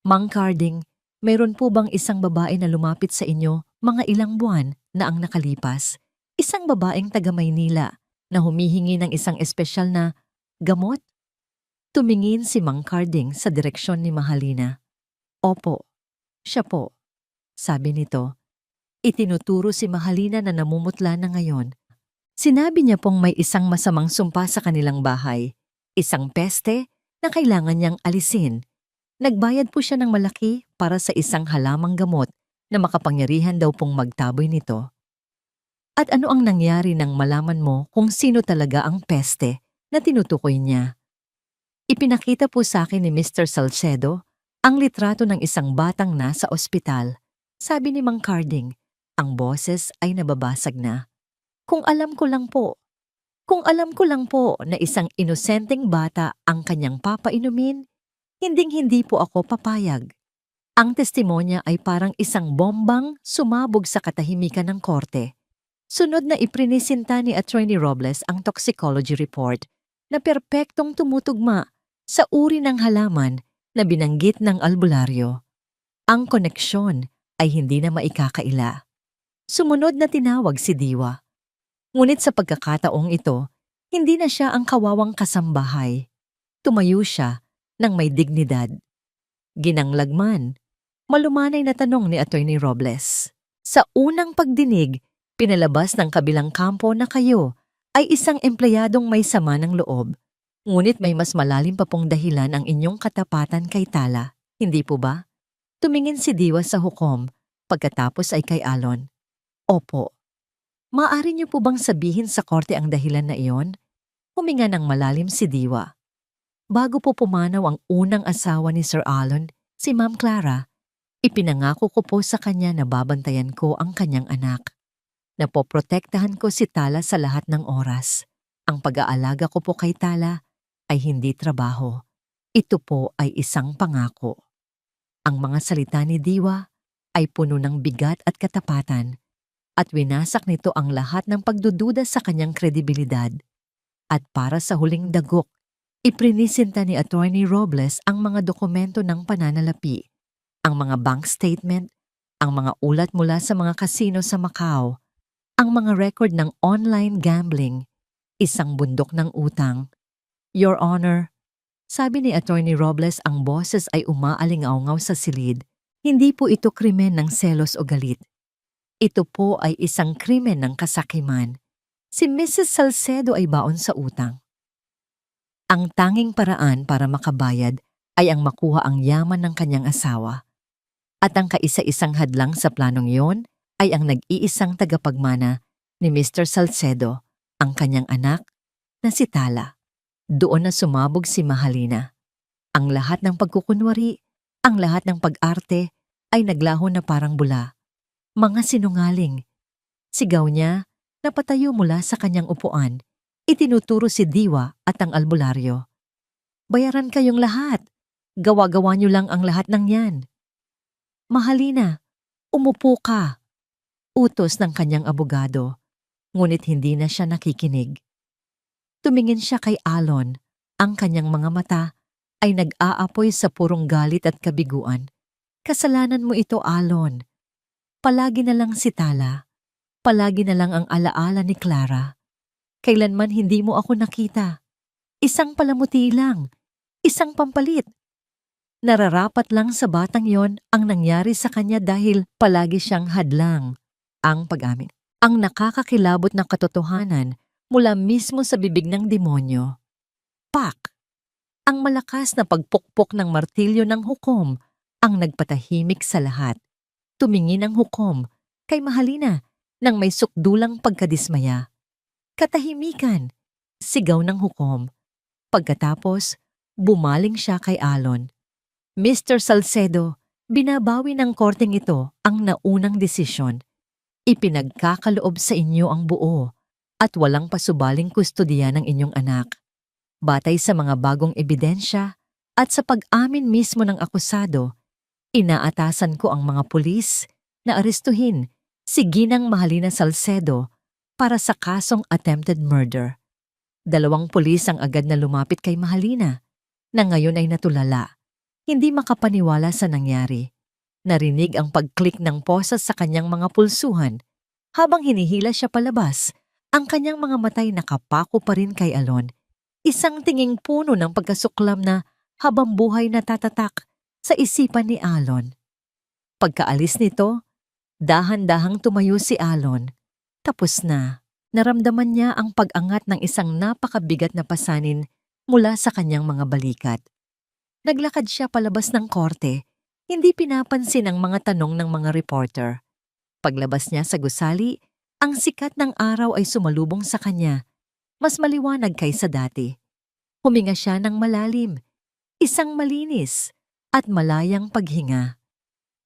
Mang Carding, mayroon po bang isang babae na lumapit sa inyo mga ilang buwan na ang nakalipas? Isang babaeng taga Maynila na humihingi ng isang espesyal na gamot? Tumingin si Mang Carding sa direksyon ni Mahalina. Opo, siya po, sabi nito. Itinuturo si Mahalina na namumutla na ngayon. Sinabi niya pong may isang masamang sumpa sa kanilang bahay, isang peste na kailangan niyang alisin. Nagbayad po siya ng malaki para sa isang halamang gamot na makapangyarihan daw pong magtaboy nito. At ano ang nangyari nang malaman mo kung sino talaga ang peste na tinutukoy niya? Ipinakita po sa akin ni Mr. Salcedo ang litrato ng isang batang nasa ospital. Sabi ni Mang Carding, ang boses ay nababasag na. Kung alam ko lang po na isang inosenteng bata ang kanyang papainumin, hinding-hindi po ako papayag. Ang testimonya ay parang isang bombang sumabog sa katahimikan ng korte. Sunod na iprinisinta ni Attorney Robles ang toxicology report na perpektong tumutugma sa uri ng halaman na binanggit ng albularyo. Ang koneksyon ay hindi na maikakaila. Sumunod na tinawag si Diwa. Ngunit sa pagkakataong ito, hindi na siya ang kawawang kasambahay. Tumayo siya ng may dignidad. Ginanglagman, malumanay na tanong ni Attorney Robles. Sa unang pagdinig, Pinalabas ng kabilang kampo na kayo ay isang empleyadong may sama ng loob. Ngunit may mas malalim pa pong dahilan ang inyong katapatan kay Tala. Hindi po ba? Tumingin si Diwa sa hukom, pagkatapos ay kay Alon. Opo. Maaari niyo po bang sabihin sa korte ang dahilan na iyon? Huminga ng malalim si Diwa. Bago po pumanaw ang unang asawa ni Sir Alon, si Ma'am Clara, ipinangako ko po sa kanya na babantayan ko ang kanyang anak. Napoprotektahan ko si Tala sa lahat ng oras. Ang pag-aalaga ko po kay Tala ay hindi trabaho. Ito po ay isang pangako. Ang mga salita ni Diwa ay puno ng bigat at katapatan at winasak nito ang lahat ng pagdududa sa kanyang kredibilidad. At para sa huling dagok, iprinisinta ni Attorney Robles ang mga dokumento ng pananalapi, ang mga bank statement, ang mga ulat mula sa mga kasino sa Macau, ang mga record ng online gambling, isang bundok ng utang. Your Honor, sabi ni Attorney Robles, ang boses ay umaalingaw-ngaw sa silid. Hindi po ito krimen ng selos o galit. Ito po ay isang krimen ng kasakiman. Si Mrs. Salcedo ay baon sa utang. Ang tanging paraan para makabayad ay ang makuha ang yaman ng kanyang asawa. At ang kaisa-isang hadlang sa planong iyon ay ang nag-iisang tagapagmana ni Mr. Salcedo, ang kanyang anak na si Tala. Doon na sumabog si Mahalina. Ang lahat ng pagkukunwari, ang lahat ng pag-arte ay naglaho na parang bula. Mga sinungaling. Sigaw niya, napatayo mula sa kanyang upuan. Itinuturo si Diwa at ang albularyo. Bayaran kayong lahat. Gawa-gawa niyo lang ang lahat ng yan. Mahalina, umupo ka. Utos ng kanyang abogado. Ngunit hindi na siya nakikinig. Tumingin siya kay Alon. Ang kanyang mga mata ay nag-aapoy sa purong galit at kabiguan. Kasalanan mo ito, Alon. Palagi na lang si Tala. Palagi na lang ang alaala ni Clara. Kailanman hindi mo ako nakita. Isang palamuti lang. Isang pampalit. Nararapat lang sa batang yon ang nangyari sa kanya dahil palagi siyang hadlang. Ang pag-amin. Ang nakakakilabot na katotohanan mula mismo sa bibig ng demonyo. Pak! Ang malakas na pagpukpok ng martilyo ng hukom ang nagpatahimik sa lahat. Tumingin ang hukom kay Mahalina nang may sukdulang pagkadismaya. Katahimikan! Sigaw ng hukom. Pagkatapos, bumaling siya kay Alon. Mr. Salcedo, binabawi ng korteng ito ang naunang desisyon. Ipinagkakaloob sa inyo ang buo at walang pasubaling kustodiya ng inyong anak. Batay sa mga bagong ebidensya at sa pag-amin mismo ng akusado, inaatasan ko ang mga pulis na arestuhin si Ginang Mahalina Salcedo para sa kasong attempted murder. 2 pulis ang agad na lumapit kay Mahalina na ngayon ay natulala. Hindi makapaniwala sa nangyari. Narinig ang pag-click ng posas sa kanyang mga pulsuhan. Habang hinihila siya palabas, ang kanyang mga matay nakapako pa rin kay Alon. Isang tinging puno ng pagkasuklam na habang buhay na tatatak sa isipan ni Alon. Pagkaalis nito, dahan-dahang tumayo si Alon. Tapos na, naramdaman niya ang pag-angat ng isang napakabigat na pasanin mula sa kanyang mga balikat. Naglakad siya palabas ng korte, hindi pinapansin ang mga tanong ng mga reporter. Paglabas niya sa gusali, ang sikat ng araw ay sumalubong sa kanya, mas maliwanag kaysa dati. Huminga siya ng malalim, isang malinis at malayang paghinga.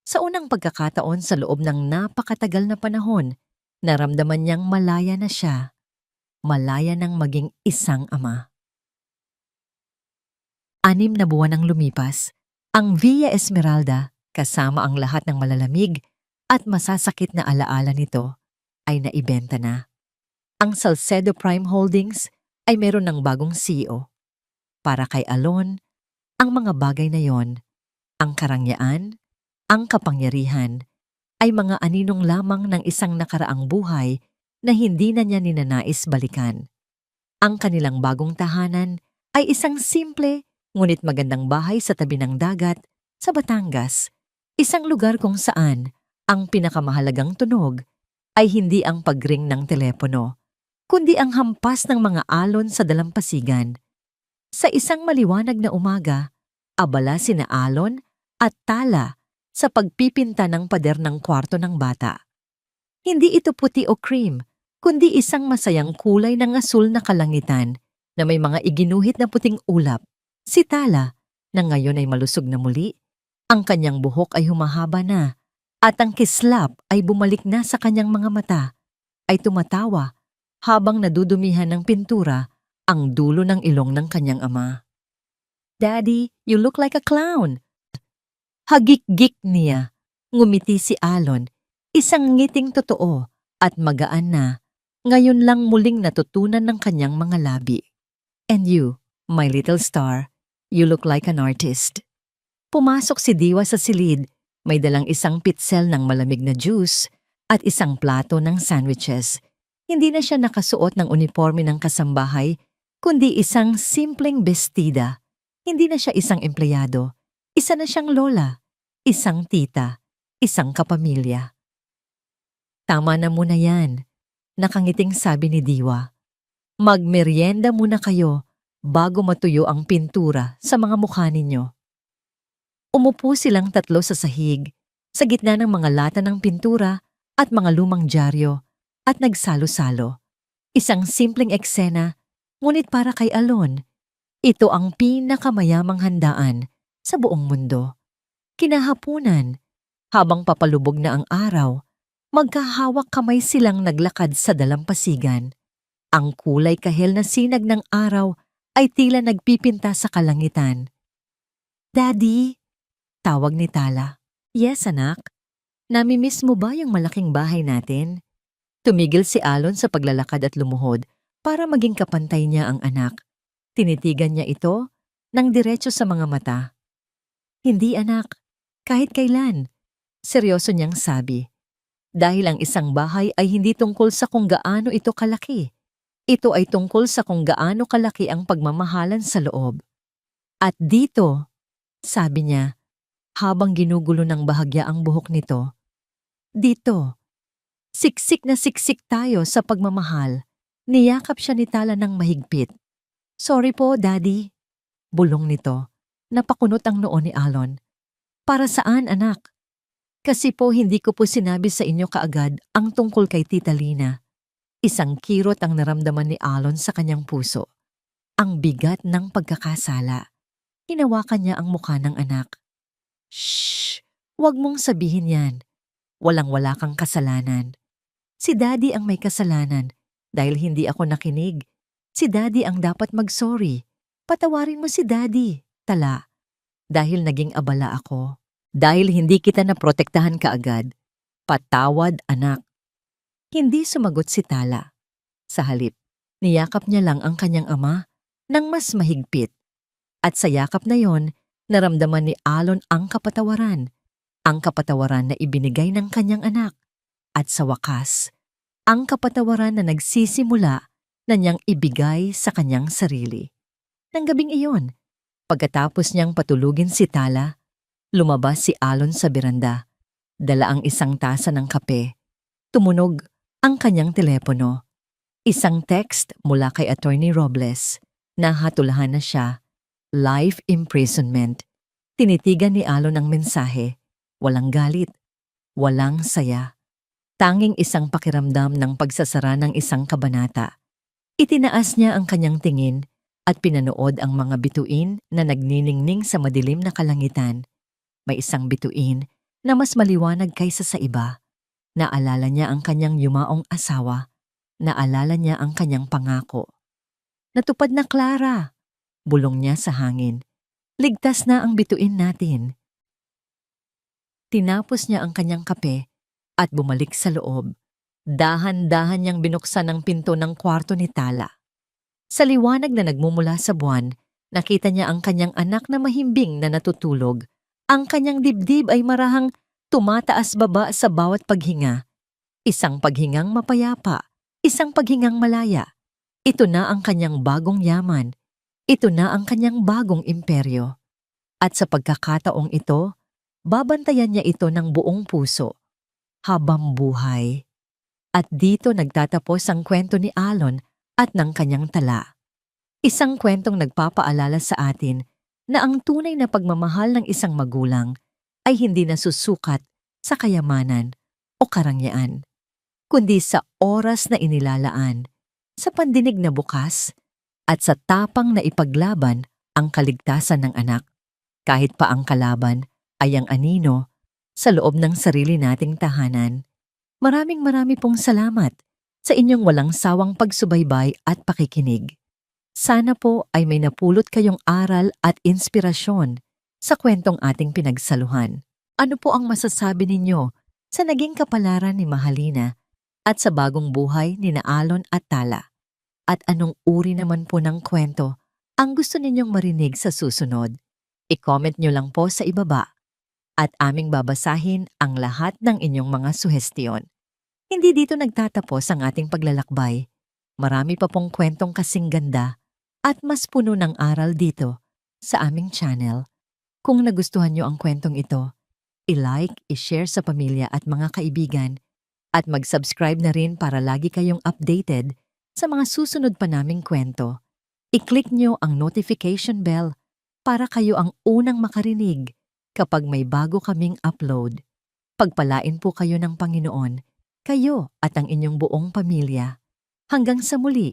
Sa unang pagkakataon sa loob ng napakatagal na panahon, naramdaman niyang malaya na siya, malaya ng maging isang ama. 6 na buwan ang lumipas, ang Villa Esmeralda, kasama ang lahat ng malalamig at masasakit na alaala nito, ay naibenta na. Ang Salcedo Prime Holdings ay meron ng bagong CEO. Para kay Alon, ang mga bagay na yon, ang karangyaan, ang kapangyarihan, ay mga aninong lamang ng isang nakaraang buhay na hindi na niya ninanais balikan. Ang kanilang bagong tahanan ay isang simple ngunit magandang bahay sa tabi ng dagat sa Batangas, isang lugar kung saan ang pinakamahalagang tunog ay hindi ang pagring ng telepono, kundi ang hampas ng mga alon sa dalampasigan. Sa isang maliwanag na umaga, abala sina Alon at Tala sa pagpipinta ng pader ng kwarto ng bata. Hindi ito puti o cream, kundi isang masayang kulay ng asul na kalangitan na may mga iginuhit na puting ulap. Si Tala, na ngayon ay malusog na muli, ang kanyang buhok ay humahaba na at ang kislap ay bumalik na sa kanyang mga mata, ay tumatawa habang nadudumihan ng pintura ang dulo ng ilong ng kanyang ama. "Daddy, you look like a clown." Hagik-gik niya. Ngumiti si Alon, isang ngiting totoo at magaan na, ngayon lang muling natutunan ng kanyang mga labi. "And you, my little star, you look like an artist." Pumasok si Diwa sa silid, may dalang isang pitsel ng malamig na juice at isang plato ng sandwiches. Hindi na siya nakasuot ng uniforme ng kasambahay, kundi isang simpleng bestida. Hindi na siya isang empleyado. Isa na siyang lola, isang tita, isang kapamilya. "Tama na muna yan," nakangiting sabi ni Diwa. "Magmeryenda muna kayo bago matuyo ang pintura sa mga mukha ninyo." Umupo silang tatlo sa sahig, sa gitna ng mga lata ng pintura at mga lumang dyaryo, at nagsalo-salo. Isang simpleng eksena, ngunit para kay Alon, ito ang pinakamayamang handaan sa buong mundo. Kinahapunan, habang papalubog na ang araw, magkahawak kamay silang naglakad sa dalampasigan. Ang kulay kahel na sinag ng araw ay tila nagpipinta sa kalangitan. "Daddy," tawag ni Tala. "Yes, anak. Namimiss mo ba yung malaking bahay natin?" Tumigil si Alon sa paglalakad at lumuhod para maging kapantay niya ang anak. Tinitigan niya ito ng diretso sa mga mata. "Hindi, anak. Kahit kailan." Seryoso niyang sabi. Dahil ang isang bahay ay hindi tungkol sa kung gaano ito kalaki. Ito ay tungkol sa kung gaano kalaki ang pagmamahalan sa loob. "At dito," sabi niya, habang ginugulo ng bahagya ang buhok nito, "dito, siksik na siksik tayo sa pagmamahal." Niyakap siya ni Tala ng mahigpit. "Sorry po, Daddy." Bulong nito. Napakunot ang noo ni Alon. "Para saan, anak?" "Kasi po hindi ko po sinabi sa inyo kaagad ang tungkol kay Tita Lina." Isang kirot ang naramdaman ni Alon sa kanyang puso. Ang bigat ng pagkakasala. Hinawakan niya ang mukha ng anak. "Shh! Huwag mong sabihin yan. Walang-wala kang kasalanan. Si Daddy ang may kasalanan dahil hindi ako nakinig. Si Daddy ang dapat mag-sorry. Patawarin mo si Daddy, Tala. Dahil naging abala ako. Dahil hindi kita naprotektahan kaagad. Patawad, anak." Hindi sumagot si Tala. Sa halip, niyakap niya lang ang kanyang ama ng mas mahigpit. At sa yakap na yon, naramdaman ni Alon ang kapatawaran. Ang kapatawaran na ibinigay ng kanyang anak. At sa wakas, ang kapatawaran na nagsisimula na niyang ibigay sa kanyang sarili. Nang gabing iyon, pagkatapos niyang patulugin si Tala, lumabas si Alon sa beranda. Dala ang isang tasa ng kape. Tumunog ang kanyang telepono. Isang text mula kay Attorney Robles. Nahatulahan na siya. Life imprisonment. Tinitigan ni Alon ang mensahe. Walang galit. Walang saya. Tanging isang pakiramdam ng pagsasara ng isang kabanata. Itinaas niya ang kanyang tingin at pinanood ang mga bituin na nagniningning sa madilim na kalangitan. May isang bituin na mas maliwanag kaysa sa iba. Naalala niya ang kanyang yumaong asawa. Naalala niya ang kanyang pangako. "Natupad na, Clara," bulong niya sa hangin. "Ligtas na ang bituin natin." Tinapos niya ang kanyang kape at bumalik sa loob. Dahan-dahan niyang binuksan ang pinto ng kwarto ni Tala. Sa liwanag na nagmumula sa buwan, nakita niya ang kanyang anak na mahimbing na natutulog. Ang kanyang dibdib ay marahang tumataas baba sa bawat paghinga. Isang paghingang mapayapa, isang paghingang malaya. Ito na ang kanyang bagong yaman. Ito na ang kanyang bagong imperyo. At sa pagkakataong ito, babantayan niya ito ng buong puso. Habang buhay. At dito nagtatapos ang kwento ni Alon at ng kanyang tala. Isang kwentong nagpapaalala sa atin na ang tunay na pagmamahal ng isang magulang ay hindi nasusukat sa kayamanan o karangyaan, kundi sa oras na inilalaan, sa pandinig na bukas, at sa tapang na ipaglaban ang kaligtasan ng anak, kahit pa ang kalaban ay ang anino sa loob ng sarili nating tahanan. Maraming pong salamat sa inyong walang sawang pagsubaybay at pakikinig. Sana po ay may napulot kayong aral at inspirasyon sa kwentong ating pinagsaluhan. Ano po ang masasabi ninyo sa naging kapalaran ni Mahalina at sa bagong buhay ni Alon at Tala? At anong uri naman po ng kwento ang gusto ninyong marinig sa susunod? I-comment nyo lang po sa ibaba at aming babasahin ang lahat ng inyong mga suhestiyon. Hindi dito nagtatapos ang ating paglalakbay. Marami pa pong kwentong kasing ganda at mas puno ng aral dito sa aming channel. Kung nagustuhan nyo ang kwentong ito, i-like, i-share sa pamilya at mga kaibigan, at mag-subscribe na rin para lagi kayong updated sa mga susunod pa naming kwento. I-click nyo ang notification bell para kayo ang unang makarinig kapag may bago kaming upload. Pagpalain po kayo ng Panginoon, kayo at ang inyong buong pamilya. Hanggang sa muli.